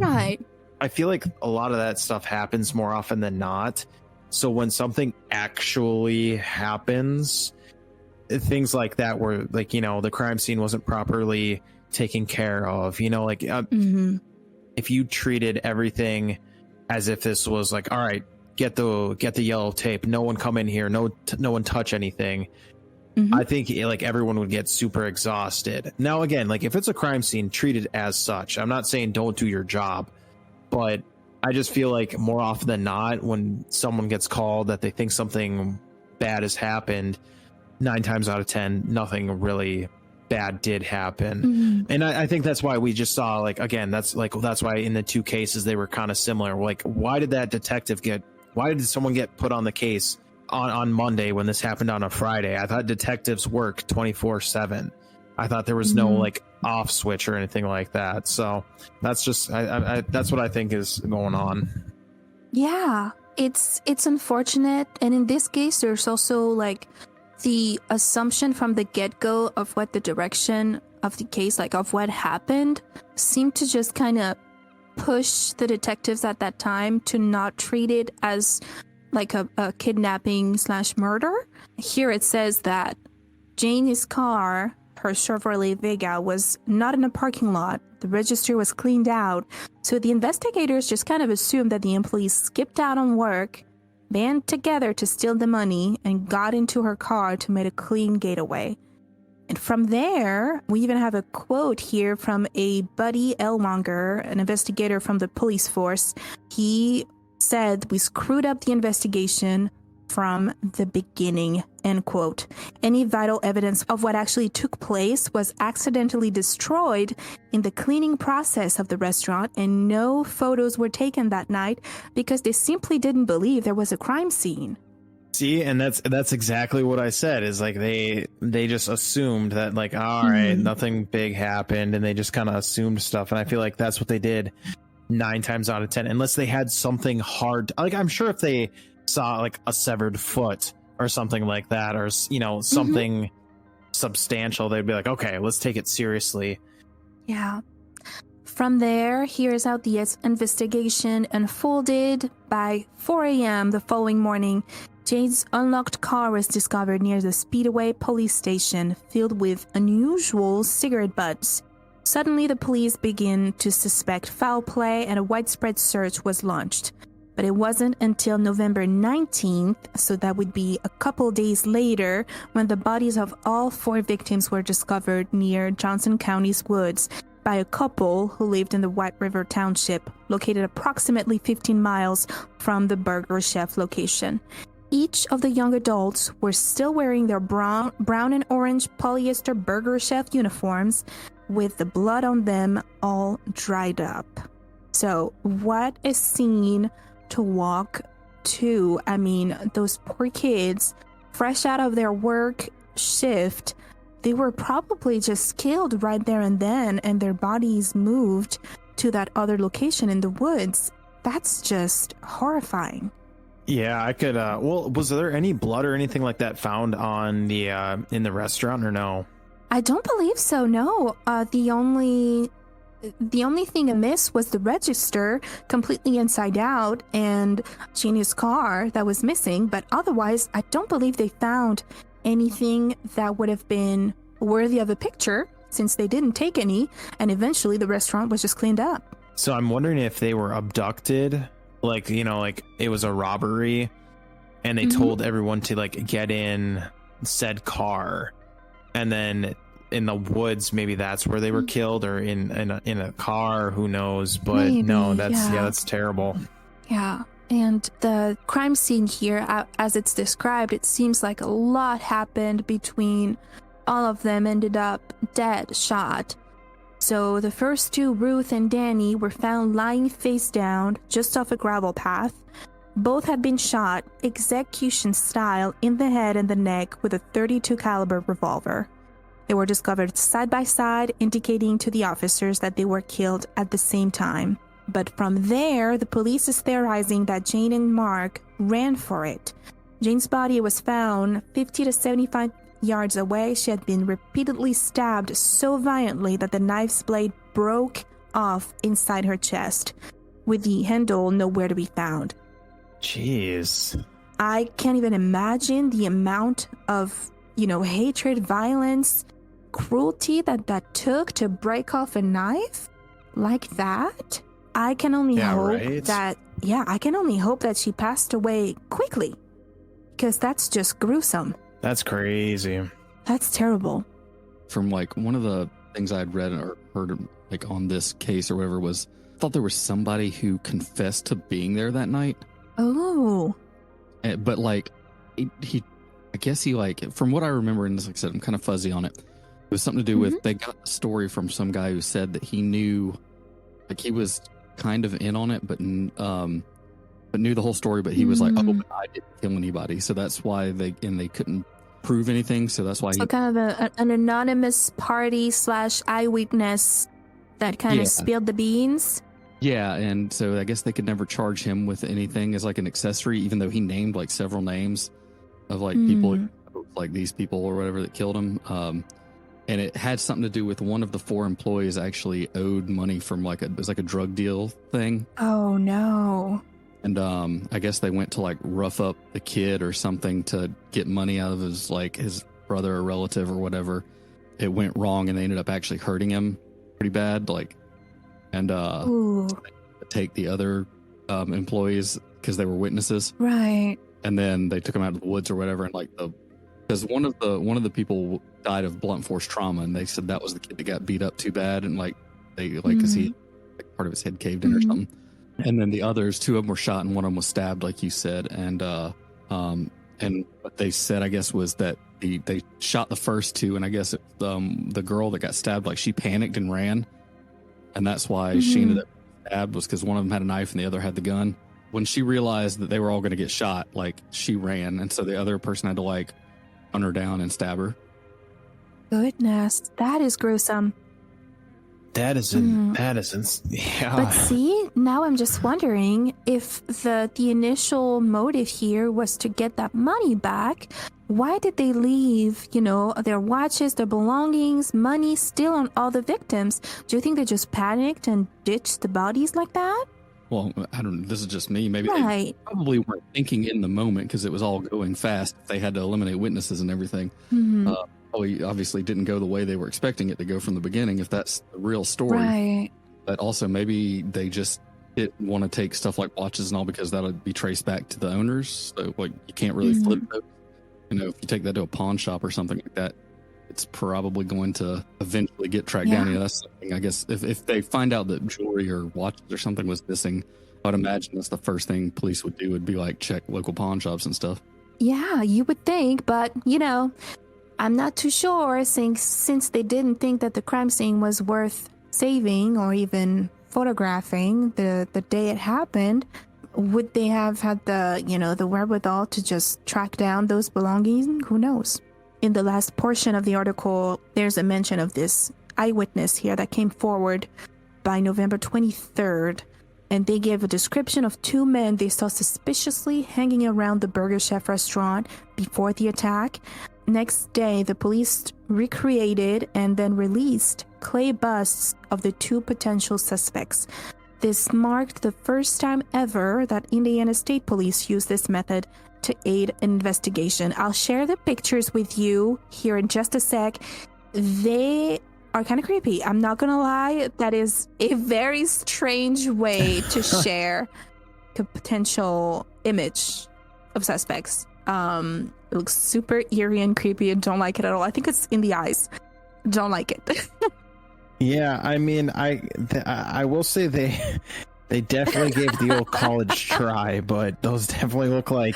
Speaker 5: a lot of that stuff happens more often than not. So when something actually happens, things like that where, like, you know, the crime scene wasn't properly taken care of, you know, like if you treated everything as if this was like, all right, get the yellow tape, no one come in here, no one touch anything. I think like everyone would get super exhausted. Now, again, like if it's a crime scene, treat it as such. I'm not saying don't do your job, but I just feel like more often than not, when someone gets called that they think something bad has happened, 9 times out of 10, nothing really bad did happen. And I think that's why we just saw, like, again, that's why in the 2 cases they were kind of similar. Like, why did someone get put on the case on Monday when this happened on a Friday? I thought detectives work 24/7. I thought there was no like off switch or anything like that. So that's just that's what I think is going on. Yeah,
Speaker 2: it's unfortunate, and in this case, there's also like the assumption from the get-go of what the direction of the case, like of what happened, seemed to just kind of push the detectives at that time to not treat it as like a kidnapping / murder. Here it says that Janie's car, her Chevrolet Vega, was not in a parking lot. The register was cleaned out. So the investigators just kind of assumed that the employees skipped out on work, band together to steal the money, and got into her car to make a clean getaway. And from there, we even have a quote here from a Buddy Elmonger, an investigator from the police force. He said, "We screwed up the investigation. from the beginning, end quote. Any vital evidence of what actually took place was accidentally destroyed in the cleaning process of the restaurant, and no photos were taken that night because they simply didn't believe there was a crime scene.
Speaker 5: See, and that's exactly what I said, is like they just assumed that, like, all right, nothing big happened, and they just kind of assumed stuff. And I feel like that's what they did 9 times out of 10, unless they had something hard. Like, I'm sure if they saw like a severed foot or something like that, or, you know, something substantial, they'd be like, okay, let's take it seriously.
Speaker 2: Yeah. From there, here's how the investigation unfolded. By 4 a.m. the following morning, Jane's unlocked car was discovered near the Speedway police station, filled with unusual cigarette butts. Suddenly, the police began to suspect foul play, and a widespread search was launched. But it wasn't until November 19th, so that would be a couple days later, when the bodies of all 4 victims were discovered near Johnson County's woods by a couple who lived in the White River Township, located approximately 15 miles from the Burger Chef location. Each of the young adults were still wearing their brown and orange polyester Burger Chef uniforms, with the blood on them all dried up. So what a scene to walk to. I mean, those poor kids, fresh out of their work shift, they were probably just killed right there and then, and their bodies moved to that other location in the woods. That's just horrifying.
Speaker 5: Yeah, I could. Well, was there any blood or anything like that found on the in the restaurant, or no?
Speaker 2: I don't believe so. No. The only thing amiss was the register, completely inside out, and Jeannie's car that was missing. But otherwise, I don't believe they found anything that would have been worthy of a picture, since they didn't take any. And eventually, the restaurant was just cleaned up.
Speaker 5: So I'm wondering if they were abducted. Like, you know, like it was a robbery, and they told everyone to like get in said car, and then in the woods, maybe that's where they were killed, or in a car, who knows? But maybe, no, that's terrible.
Speaker 2: Yeah. And the crime scene here, as it's described, it seems like a lot happened between all of them. Ended up dead, shot. So the first 2, Ruth and Danny, were found lying face down just off a gravel path. Both had been shot execution style in the head and the neck with a .32 caliber revolver. They were discovered side by side, indicating to the officers that they were killed at the same time. But from there, the police is theorizing that Jane and Mark ran for it. Jane's body was found 50 to 75 yards away. She had been repeatedly stabbed so violently that the knife's blade broke off inside her chest, with the handle nowhere to be found.
Speaker 5: Jeez.
Speaker 2: I can't even imagine the amount of, hatred, violence, cruelty that took to break off a knife like that. I can only hope that she passed away quickly, because that's just gruesome.
Speaker 5: That's crazy.
Speaker 2: That's terrible.
Speaker 4: From like one of the things I had read or heard like on this case or whatever was, I thought there was somebody who confessed to being there that night.
Speaker 2: Oh.
Speaker 4: But like I guess he like, from what I remember, and like I said, I'm kind of fuzzy on it. It was something to do with, they got a story from some guy who said that he knew, like he was kind of in on it, but knew the whole story, but he was like, oh, but I didn't kill anybody. So that's why they couldn't prove anything. So that's why
Speaker 2: kind of an anonymous party / eyewitness that kind of spilled the beans.
Speaker 4: Yeah. And so I guess they could never charge him with anything as like an accessory, even though he named like several names of like people, like these people or whatever that killed him. And it had something to do with one of the 4 employees actually owed money from it was like a drug deal thing.
Speaker 2: Oh no.
Speaker 4: And I guess they went to like rough up the kid or something to get money out of his brother or relative or whatever. It went wrong, and they ended up actually hurting him pretty bad. Take the other employees because they were witnesses, right? And then they took him out of the woods or whatever, and because one of the people died of blunt force trauma, and they said that was the kid that got beat up too bad, and because he part of his head caved in or something. And then the others, 2 of them were shot and one of them was stabbed, like you said. And And what they said, I guess, was that they shot the first two, and I guess the girl that got stabbed, like she panicked and ran, and that's why she ended up stabbed, was because one of them had a knife and the other had the gun. When she realized that they were all going to get shot, like she ran, and so the other person had to like hunt her down and stab her.
Speaker 2: Goodness, that is gruesome.
Speaker 5: That isn't. Yeah.
Speaker 2: But see, now I'm just wondering if the initial motive here was to get that money back. Why did they leave, their watches, their belongings, money still on all the victims? Do you think they just panicked and ditched the bodies like that?
Speaker 4: Well, I don't know. This is just me. Maybe
Speaker 2: Right.
Speaker 4: they probably weren't thinking in the moment because it was all going fast. They had to eliminate witnesses and everything. Probably obviously didn't go the way they were expecting it to go from the beginning, if that's the real story.
Speaker 2: Right.
Speaker 4: But also maybe they just didn't want to take stuff like watches and all because that would be traced back to the owners. So like you can't really flip those. If you take that to a pawn shop or something like that, it's probably going to eventually get tracked down. Yeah, that's something, I guess, if they find out that jewelry or watches or something was missing, I would imagine that's the first thing police would do, would be like check local pawn shops and stuff. Yeah,
Speaker 2: you would think, but I'm not too sure, since they didn't think that the crime scene was worth saving or even photographing the day it happened. Would they have had the wherewithal to just track down those belongings? Who knows? In the last portion of the article, there's a mention of this eyewitness here that came forward by November 23rd, and they gave a description of two men they saw suspiciously hanging around the Burger Chef restaurant before the attack. Next day, the police recreated and then released clay busts of the two potential suspects. This marked the first time ever that Indiana State Police used this method to aid an investigation. I'll share the pictures with you here in just a sec. They are kind of creepy. I'm not gonna lie. That is a very strange way to share a potential image of suspects. It looks super eerie and creepy and don't like it at all. I think it's in the eyes. Don't like it.
Speaker 5: Yeah, I mean, I will say they definitely gave the old college try, but those definitely look like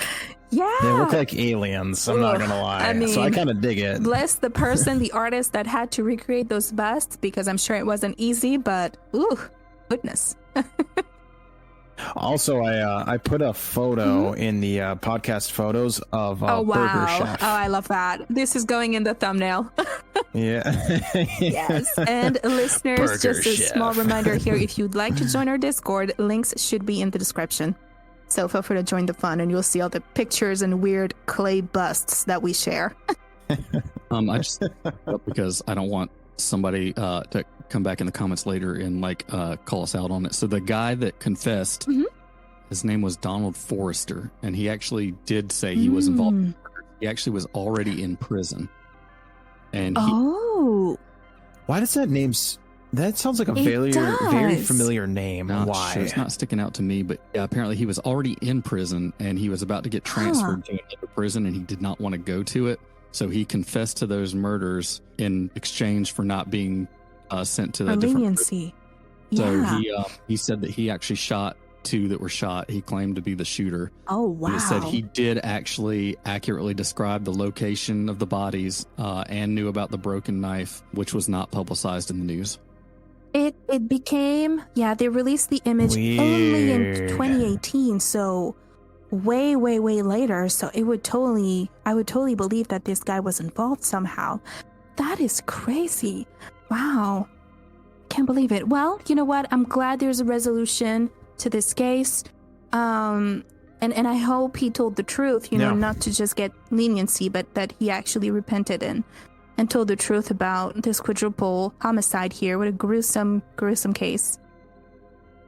Speaker 5: they look like aliens. I'm not gonna lie. I mean, so I kind of dig it.
Speaker 2: Bless the person, the artist that had to recreate those busts, because I'm sure it wasn't easy. But goodness.
Speaker 5: Also, I put a photo in the podcast photos of Burger Chef.
Speaker 2: Oh, I love that. This is going in the thumbnail.
Speaker 5: Yeah.
Speaker 2: Yes. And listeners,
Speaker 5: Burger
Speaker 2: just a
Speaker 5: Chef.
Speaker 2: small reminder here, if you'd like to join our Discord, links should be in the description. So feel free to join the fun and you'll see all the pictures and weird clay busts that we share.
Speaker 4: I just because I don't want somebody to come back in the comments later and call us out on it. So the guy that confessed, his name was Donald Forrester, and he actually did say he was involved in murder. He actually was already in prison. And
Speaker 5: why does that name? That sounds like a very familiar name. Why?
Speaker 4: Sure, it's not sticking out to me, but yeah, apparently he was already in prison and he was about to get transferred to another prison, and he did not want to go to it. So he confessed to those murders in exchange for not being sent to the different prison. So he said that he actually shot two that were shot. He claimed to be the shooter.
Speaker 2: Oh, wow.
Speaker 4: He said he did actually accurately describe the location of the bodies and knew about the broken knife, which was not publicized in the news.
Speaker 2: It became, they released the image only in 2018, so way later. So I would totally believe that this guy was involved somehow. That is crazy. Wow. Can't believe it. Well, you know what? I'm glad there's a resolution to this case. And I hope he told the truth, not to just get leniency, but that he actually repented and told the truth about this quadruple homicide here. What a gruesome case.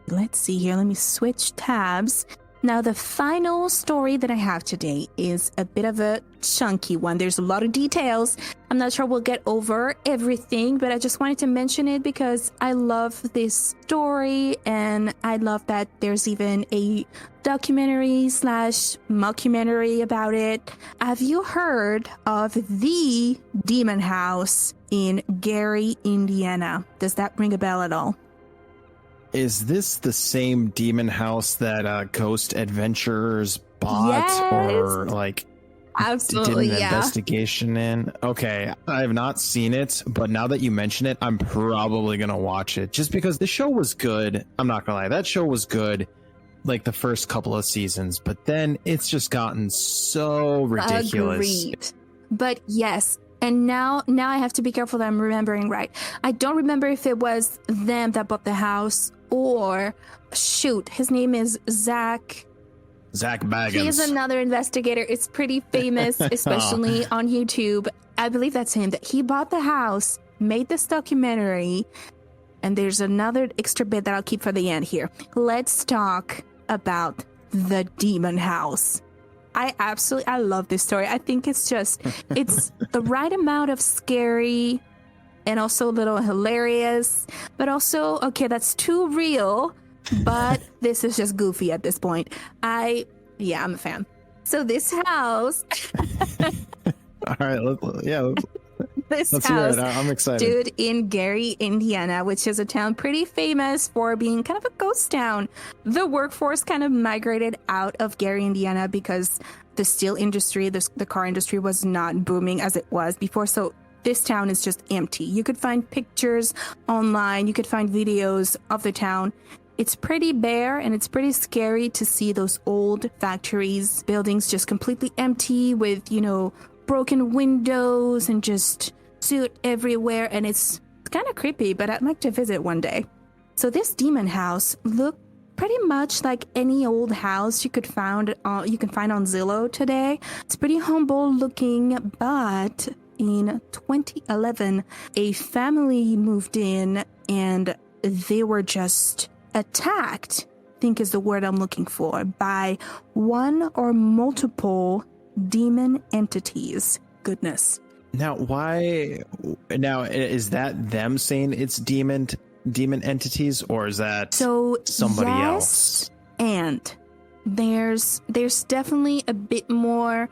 Speaker 2: Let's see here. Let me switch tabs. Now, the final story that I have today is a bit of a chunky one. There's a lot of details. I'm not sure we'll get over everything, but I just wanted to mention it because I love this story, and I love that there's even a documentary/mockumentary about it. Have you heard of the Demon House in Gary, Indiana? Does that ring a bell at all?
Speaker 5: Is this the same demon house that Ghost Adventures bot or like
Speaker 2: absolutely,
Speaker 5: did an investigation in. Okay, I have not seen it, but now that you mention it, I'm probably gonna watch it just because the show was good. I'm not gonna lie, that show was good like the first couple of seasons, but then it's just gotten so ridiculous.
Speaker 2: Agreed. But yes, and now I have to be careful that I'm remembering right. I don't remember if it was them that bought the house or shoot, his name is Zach
Speaker 5: Baggins.
Speaker 2: He's another investigator. It's pretty famous, especially on YouTube. I believe that's him. That he bought the house, made this documentary, and there's another extra bit that I'll keep for the end here. Let's talk about the demon house. I love this story. I think it's the right amount of scary and also a little hilarious, but also, okay, that's too real, but this is just goofy at this point. I'm a fan. So this house.
Speaker 5: All right, let's
Speaker 2: house,
Speaker 5: hear it. I'm excited.
Speaker 2: Dude, in Gary, Indiana, which is a town pretty famous for being kind of a ghost town. The workforce kind of migrated out of Gary, Indiana because the steel industry, the car industry was not booming as it was before. So this town is just empty. You could find pictures online. You could find videos of the town. It's pretty bare and it's pretty scary to see those old factories, buildings just completely empty with, broken windows and just soot everywhere, and it's kind of creepy, but I'd like to visit one day. So this demon house looked pretty much like any old house you can find on Zillow today. It's pretty humble looking, but in 2011, a family moved in and they were just attacked, I think is the word I'm looking for, by one or multiple demon entities. Goodness.
Speaker 5: Now, is that them saying it's demon entities, or is that somebody else?
Speaker 2: And there's definitely a bit more.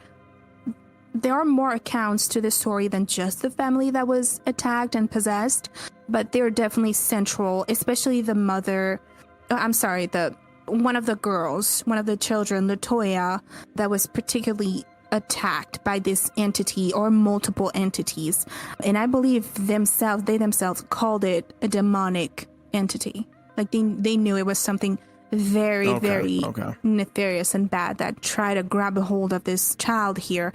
Speaker 2: There are more accounts to this story than just the family that was attacked and possessed, but they're definitely central, especially the mother. One of the girls, one of the children, Latoya, that was particularly attacked by this entity or multiple entities. And I believe they themselves called it a demonic entity. Like they knew it was something very nefarious and bad that tried to grab a hold of this child here.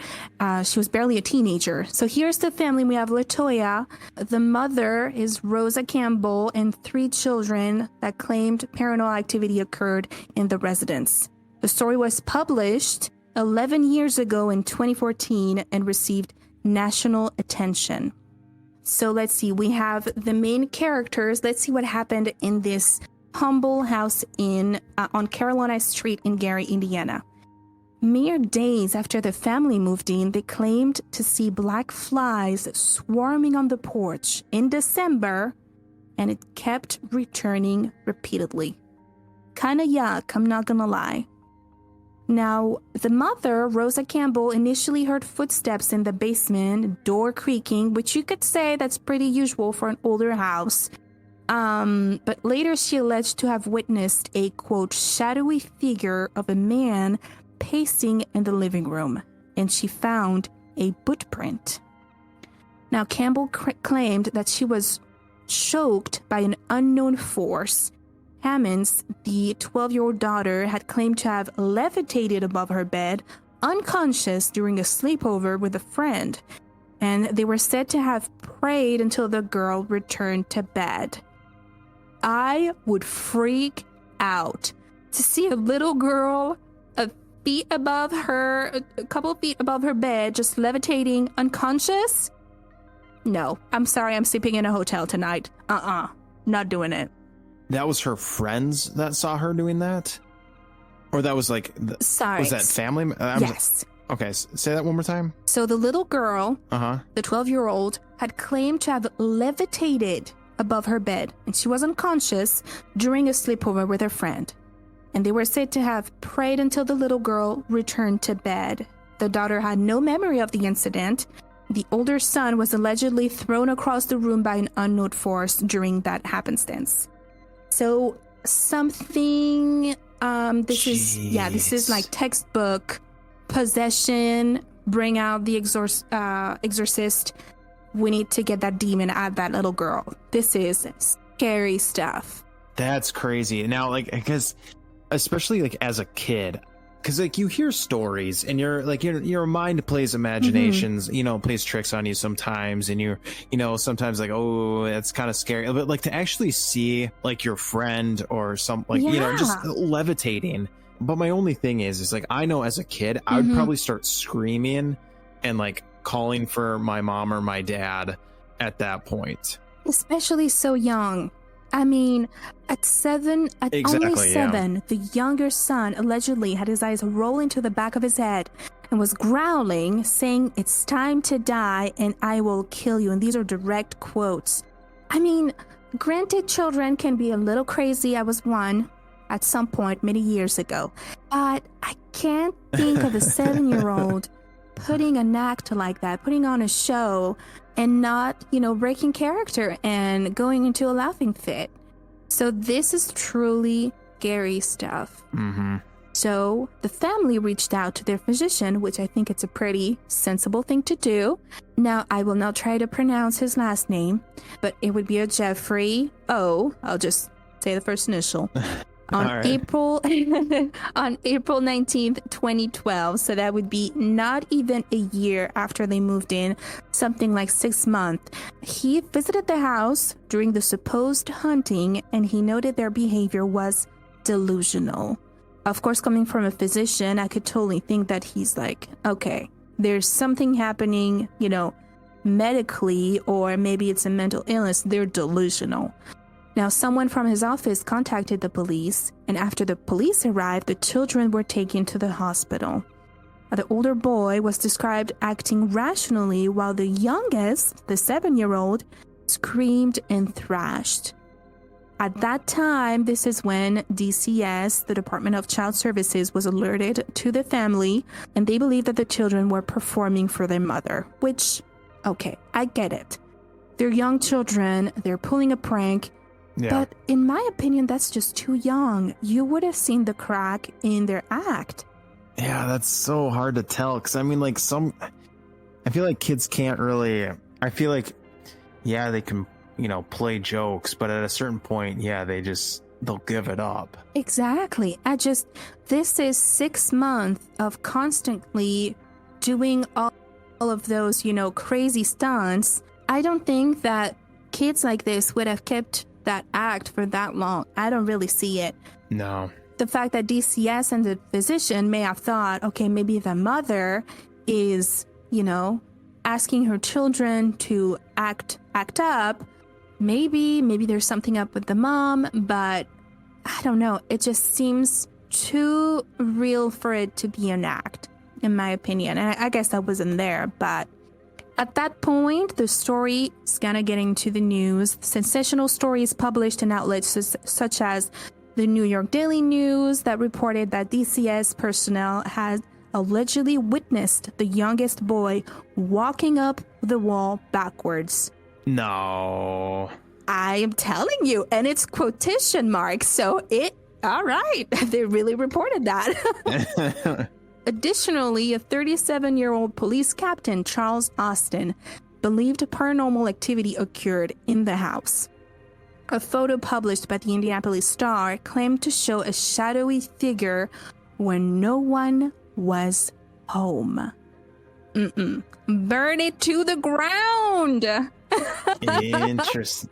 Speaker 2: She was barely a teenager. So here's the family. We have Latoya. The mother is Rosa Campbell, and 3 children that claimed paranormal activity occurred in the residence. The story was published 11 years ago in 2014 and received national attention. So let's see. We have the main characters. Let's see what happened in this humble house on Carolina Street in Gary, Indiana. Mere days after the family moved in, they claimed to see black flies swarming on the porch in December, and it kept returning repeatedly. Kinda yuck, I'm not gonna lie. Now, the mother, Rosa Campbell, initially heard footsteps in the basement, door creaking, which you could say that's pretty usual for an older house. But later she alleged to have witnessed a, quote, shadowy figure of a man pacing in the living room, and she found a footprint. Now, Campbell claimed that she was choked by an unknown force. Hammonds, the 12-year-old daughter, had claimed to have levitated above her bed, unconscious during a sleepover with a friend, and they were said to have prayed until the girl returned to bed. I would freak out to see a little girl a couple of feet above her bed, just levitating, unconscious. No, I'm sorry, I'm sleeping in a hotel tonight. Not doing it.
Speaker 5: That was her friends that saw her doing that? Or that was like...
Speaker 2: Sorry.
Speaker 5: Was that family?
Speaker 2: Yes.
Speaker 5: Okay, say that one more time.
Speaker 2: So the little girl, the 12-year-old, had claimed to have levitated above her bed, and she was unconscious during a sleepover with her friend. And they were said to have prayed until the little girl returned to bed. The daughter had no memory of the incident. The older son was allegedly thrown across the room by an unknown force during that happenstance. So something This is like textbook possession. Bring out the exorcist. We need to get that demon out of that little girl. This is scary stuff.
Speaker 5: That's crazy. Now, like, because especially like as a kid, because like you hear stories and your mind plays imaginations, plays tricks on you sometimes, and you're sometimes like, oh, that's kind of scary, but like to actually see like your friend or some like just levitating. But my only thing is like, I know as a kid I would probably start screaming and like calling for my mom or my dad at that point,
Speaker 2: especially so young. I mean, only 7, the younger son allegedly had his eyes roll into the back of his head and was growling, saying, "It's time to die and I will kill you." And these are direct quotes. I mean, granted, children can be a little crazy. I was one at some point many years ago, but I can't think of a 7-year-old putting an act like that, putting on a show and not, breaking character and going into a laughing fit. So this is truly scary stuff.
Speaker 5: Mm-hmm.
Speaker 2: So the family reached out to their physician, which I think it's a pretty sensible thing to do. Now, I will not try to pronounce his last name, but it would be a Jeffrey O. I'll just say the first initial. On
Speaker 5: right.
Speaker 2: April 19th, 2012, so that would be not even a year after they moved in, something like 6 months, he visited the house during the supposed hunting, and he noted their behavior was delusional. Of course, coming from a physician, I could totally think that he's like, okay, there's something happening, medically, or maybe it's a mental illness. They're delusional. Now, someone from his office contacted the police, and after the police arrived, the children were taken to the hospital. The older boy was described acting rationally, while the youngest, the 7-year-old, screamed and thrashed. At that time, this is when DCS, the Department of Child Services, was alerted to the family, and they believed that the children were performing for their mother, which, okay, I get it. They're young children, they're pulling a prank.
Speaker 5: Yeah.
Speaker 2: But in my opinion, that's just too young. You would have seen the crack in their act.
Speaker 5: Yeah, that's so hard to tell. Because I mean, like I feel like kids can't really. I feel like, yeah, they can, play jokes, but at a certain point, yeah, they'll give it up.
Speaker 2: Exactly. This is 6 months of constantly doing all of those, crazy stunts. I don't think that kids like this would have kept that act for that long. I don't really see it.
Speaker 5: No.
Speaker 2: The fact that DCS and the physician may have thought, okay, maybe the mother is, asking her children to act up. Maybe there's something up with the mom, but I don't know. It just seems too real for it to be an act, in my opinion. And I guess I wasn't there, but at that point, the story is kind of getting to the news. Sensational stories published in outlets such as the New York Daily News that reported that DCS personnel had allegedly witnessed the youngest boy walking up the wall backwards.
Speaker 5: No.
Speaker 2: I am telling you, and it's quotation marks, so all right, they really reported that. Additionally, a 37-year-old police captain, Charles Austin, believed paranormal activity occurred in the house. A photo published by the Indianapolis Star claimed to show a shadowy figure when no one was home. Burn it to the ground!
Speaker 5: Interesting.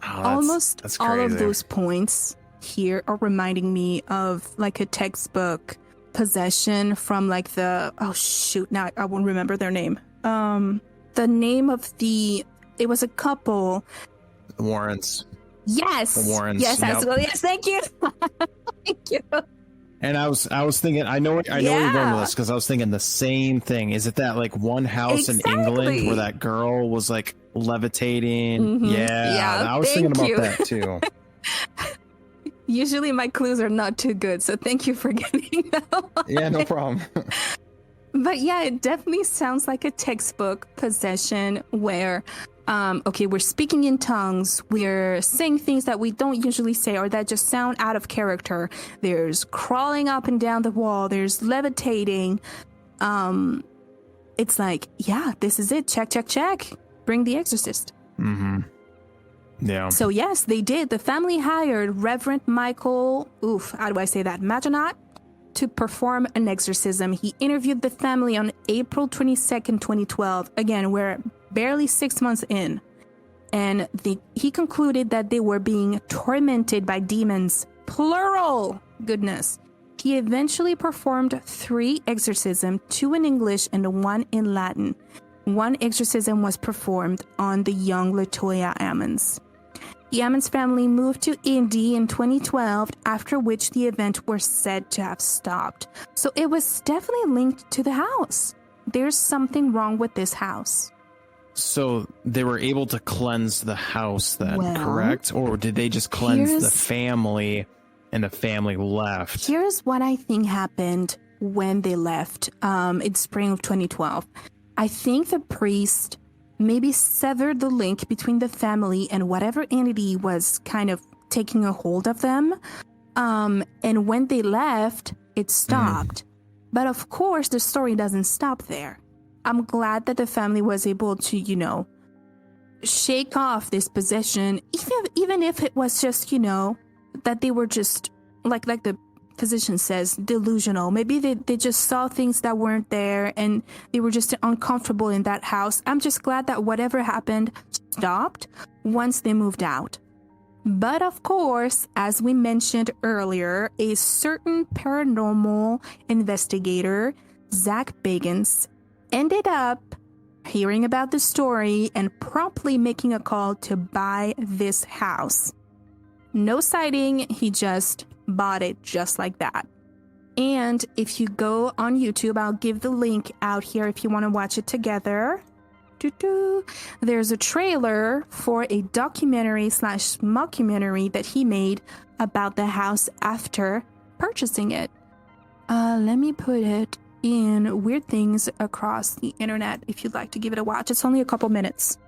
Speaker 2: Almost all of those points here are reminding me of like a textbook possession from like now I won't remember their name. The name of it was a couple.
Speaker 5: Warrens.
Speaker 2: Yes.
Speaker 5: The Warrens.
Speaker 2: Yes,
Speaker 5: yep.
Speaker 2: absolutely. Yes, thank you. Thank you.
Speaker 5: And I was thinking, I know where you're going with this, because I was thinking the same thing. Is it that like one house in England where that girl was like levitating?
Speaker 2: Mm-hmm.
Speaker 5: Yeah, I was thinking about that too.
Speaker 2: Usually my clues are not too good, so thank you for getting that one.
Speaker 5: Yeah, no problem.
Speaker 2: But yeah, it definitely sounds like a textbook possession where okay, we're speaking in tongues, we're saying things that we don't usually say or that just sound out of character. There's crawling up and down the wall, there's levitating. It's like, yeah, this is it. Check, check, check. Bring the exorcist.
Speaker 5: Mm-hmm. Yeah.
Speaker 2: So yes, they did. The family hired Reverend Michael, how do I say that? Maginot, to perform an exorcism. He interviewed the family on April 22nd, 2012. Again, we're barely 6 months in. And he concluded that they were being tormented by demons. Plural. Goodness. He eventually performed 3 exorcisms, 2 in English and 1 in Latin. 1 exorcism was performed on the young Latoya Ammons. The Ammons family moved to Indy in 2012, after which the event were said to have stopped. So it was definitely linked to the house. There's something wrong with this house.
Speaker 5: So they were able to cleanse the house then, correct? Or did they just cleanse the family and the family left?
Speaker 2: Here's what I think happened when they left in spring of 2012. I think the priest maybe severed the link between the family and whatever entity was kind of taking a hold of them. And when they left, it stopped. But of course, the story doesn't stop there. I'm glad that the family was able to, shake off this possession, even if it was just, that they were just, like the physician says, delusional. Maybe they just saw things that weren't there and they were just uncomfortable in that house. I'm just glad that whatever happened stopped once they moved out. But of course, as we mentioned earlier, a certain paranormal investigator, Zach Bagans, ended up hearing about the story and promptly making a call to buy this house. No sighting, he just bought it just like that. And if you go on YouTube, I'll give the link out here if you want to watch it together. There's a trailer for a documentary/mockumentary that he made about the house after purchasing it. Let me put it in Weird Things Across the Internet if you'd like to give it a watch. It's only a couple minutes.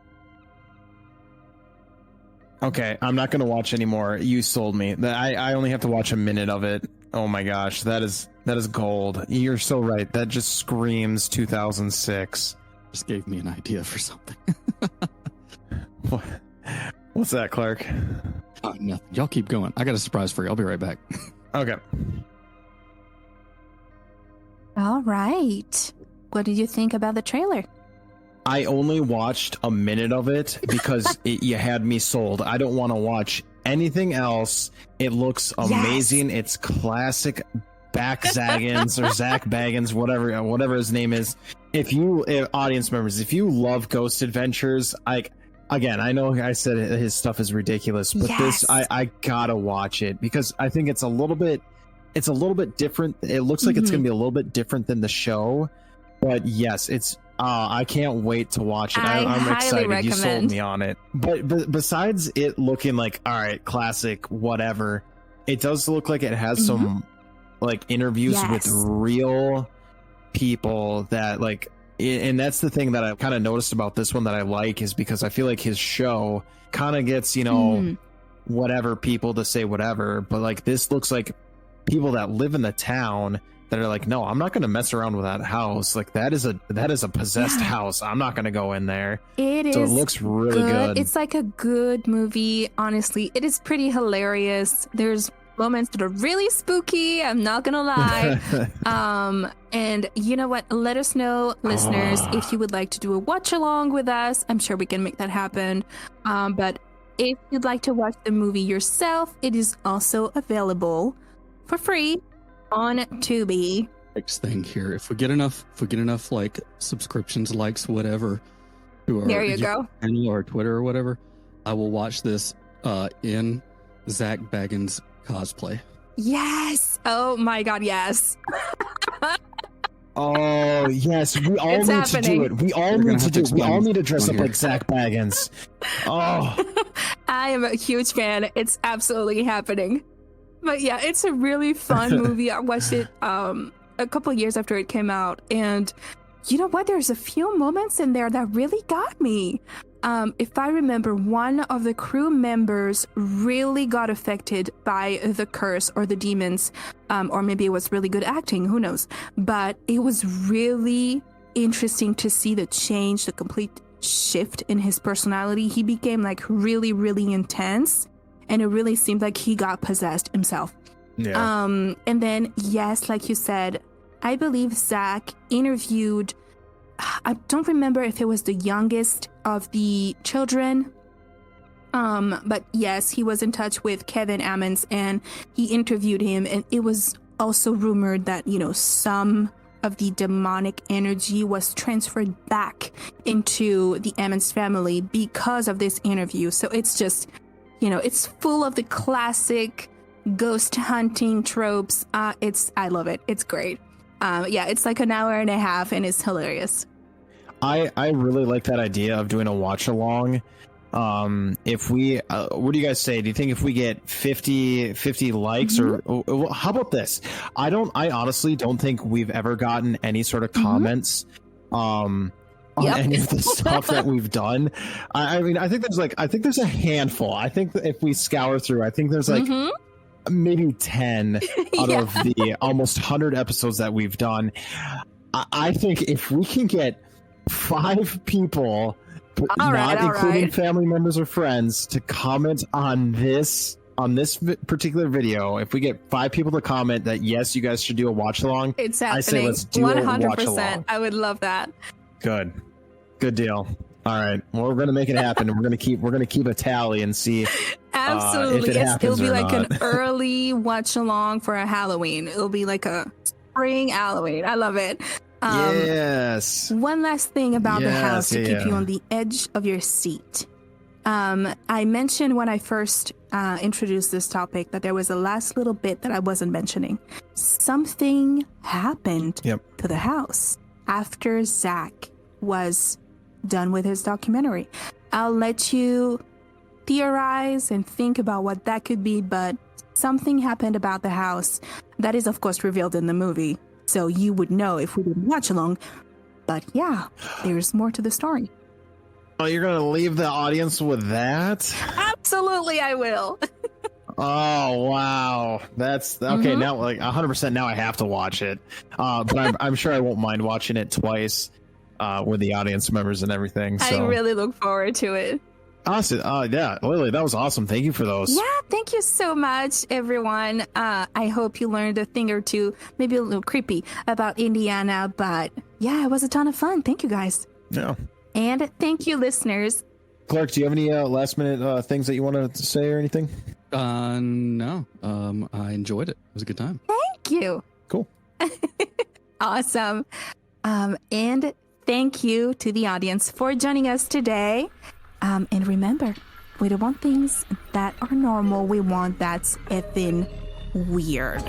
Speaker 5: Okay, I'm not going to watch anymore. You sold me. I only have to watch a minute of it. Oh my gosh, that is gold. You're so right. That just screams 2006.
Speaker 4: Just gave me an idea for something.
Speaker 5: What's that, Clark?
Speaker 4: Nothing. Y'all keep going. I got a surprise for you. I'll be right back.
Speaker 5: Okay.
Speaker 2: All right. What did you think about the trailer?
Speaker 5: I only watched a minute of it because you had me sold. I don't want to watch anything else. It looks amazing. Yes. It's classic Backzagans or Zach Baggins, whatever his name is. If you, audience members, if you love Ghost Adventures, again, I know I said his stuff is ridiculous, but this, I gotta watch it because I think it's a little bit different. It looks like it's gonna be a little bit different than the show, but yes, it's. I can't wait to watch it. I'm excited. Recommend. You sold me on it. But besides it looking like, all right, classic, whatever, it does look like it has some like interviews with real people that like, and that's the thing that I kind of noticed about this one that I like is because I feel like his show kind of gets, whatever people to say whatever, but like this looks like people that live in the town that are like, no, I'm not going to mess around with that house. Like that is a possessed house. I'm not going to go in there. It looks really good.
Speaker 2: It's like a good movie. Honestly, it is pretty hilarious. There's moments that are really spooky. I'm not going to lie. And you know what? Let us know, listeners, if you would like to do a watch along with us. I'm sure we can make that happen. But if you'd like to watch the movie yourself, it is also available for free on Tubi.
Speaker 4: Next thing here, if we get enough like subscriptions, likes, whatever, to our
Speaker 2: there you go,
Speaker 4: channel or Twitter or whatever, I will watch this in Zach Baggins cosplay.
Speaker 2: Yes. Oh my God. Yes.
Speaker 5: Oh yes, we all need to do it. We all need to do it. We all need to dress up like Zach Baggins. Oh,
Speaker 2: I am a huge fan. It's absolutely happening. But yeah, it's a really fun movie. I watched it a couple of years after it came out. And you know what? There's a few moments in there that really got me. if I remember, one of the crew members really got affected by the curse or the demons, or maybe it was really good acting, who knows. But it was really interesting to see the change, the complete shift in his personality. He became like really, really intense, and it really seemed like he got possessed himself.
Speaker 5: Yeah.
Speaker 2: And then, yes, like you said, I believe Zach interviewed, I don't remember if it was the youngest of the children, but yes, he was in touch with Kevin Ammons and he interviewed him, and it was also rumored that, you know, some of the demonic energy was transferred back into the Ammons family because of this interview. So it's just, you know, it's full of the classic ghost hunting tropes. I love it. It's great. Yeah, it's like an hour and a half and it's hilarious.
Speaker 5: I really like that idea of doing a watch along. If we, what do you guys say? Do you think if we get 50 likes or how about this? I honestly don't think we've ever gotten any sort of comments, on any of the stuff that we've done. I mean, I think there's a handful. I think that if we scour through, I think there's like maybe 10 out of the almost 100 episodes that we've done. I think if we can get 5 people, not including family members or friends, to comment on this particular video, if we get 5 people to comment that yes, you guys should do a watch along,
Speaker 2: it's happening.
Speaker 5: I say let's do 100%. A watch along.
Speaker 2: I would love that.
Speaker 5: Good deal. All right, well, we're gonna make it happen, and we're gonna keep a tally and see.
Speaker 2: Absolutely,
Speaker 5: if it happens
Speaker 2: it'll be
Speaker 5: or
Speaker 2: like
Speaker 5: not.
Speaker 2: an early watch along for a Halloween. It'll be like a spring Halloween. I love it.
Speaker 5: Yes.
Speaker 2: One last thing about the house to keep you on the edge of your seat. I mentioned when I first introduced this topic that there was a last little bit that I wasn't mentioning. Something happened to the house after Zach was done with his documentary. I'll let you theorize and think about what that could be, but something happened about the house that is, of course, revealed in the movie. So you would know if we didn't watch along. But yeah, there's more to the story.
Speaker 5: Oh, you're going to leave the audience with that?
Speaker 2: Absolutely, I will.
Speaker 5: Oh, wow. That's okay. Now, like 100%, now I have to watch it. But I'm sure I won't mind watching it twice with the audience members and everything. So.
Speaker 2: I really look forward to it.
Speaker 5: Awesome. Yeah, Lily, that was awesome. Thank you for those.
Speaker 2: Yeah, thank you so much, everyone. I hope you learned a thing or two, maybe a little creepy about Indiana, but yeah, it was a ton of fun. Thank you, guys.
Speaker 5: Yeah.
Speaker 2: And thank you, listeners.
Speaker 5: Clark, do you have any last minute things that you want to say or anything?
Speaker 4: No. I enjoyed it. It was a good time.
Speaker 2: Thank you.
Speaker 5: Cool.
Speaker 2: Awesome. And thank you to the audience for joining us today. And remember, we don't want things that are normal. We want that's effing weird.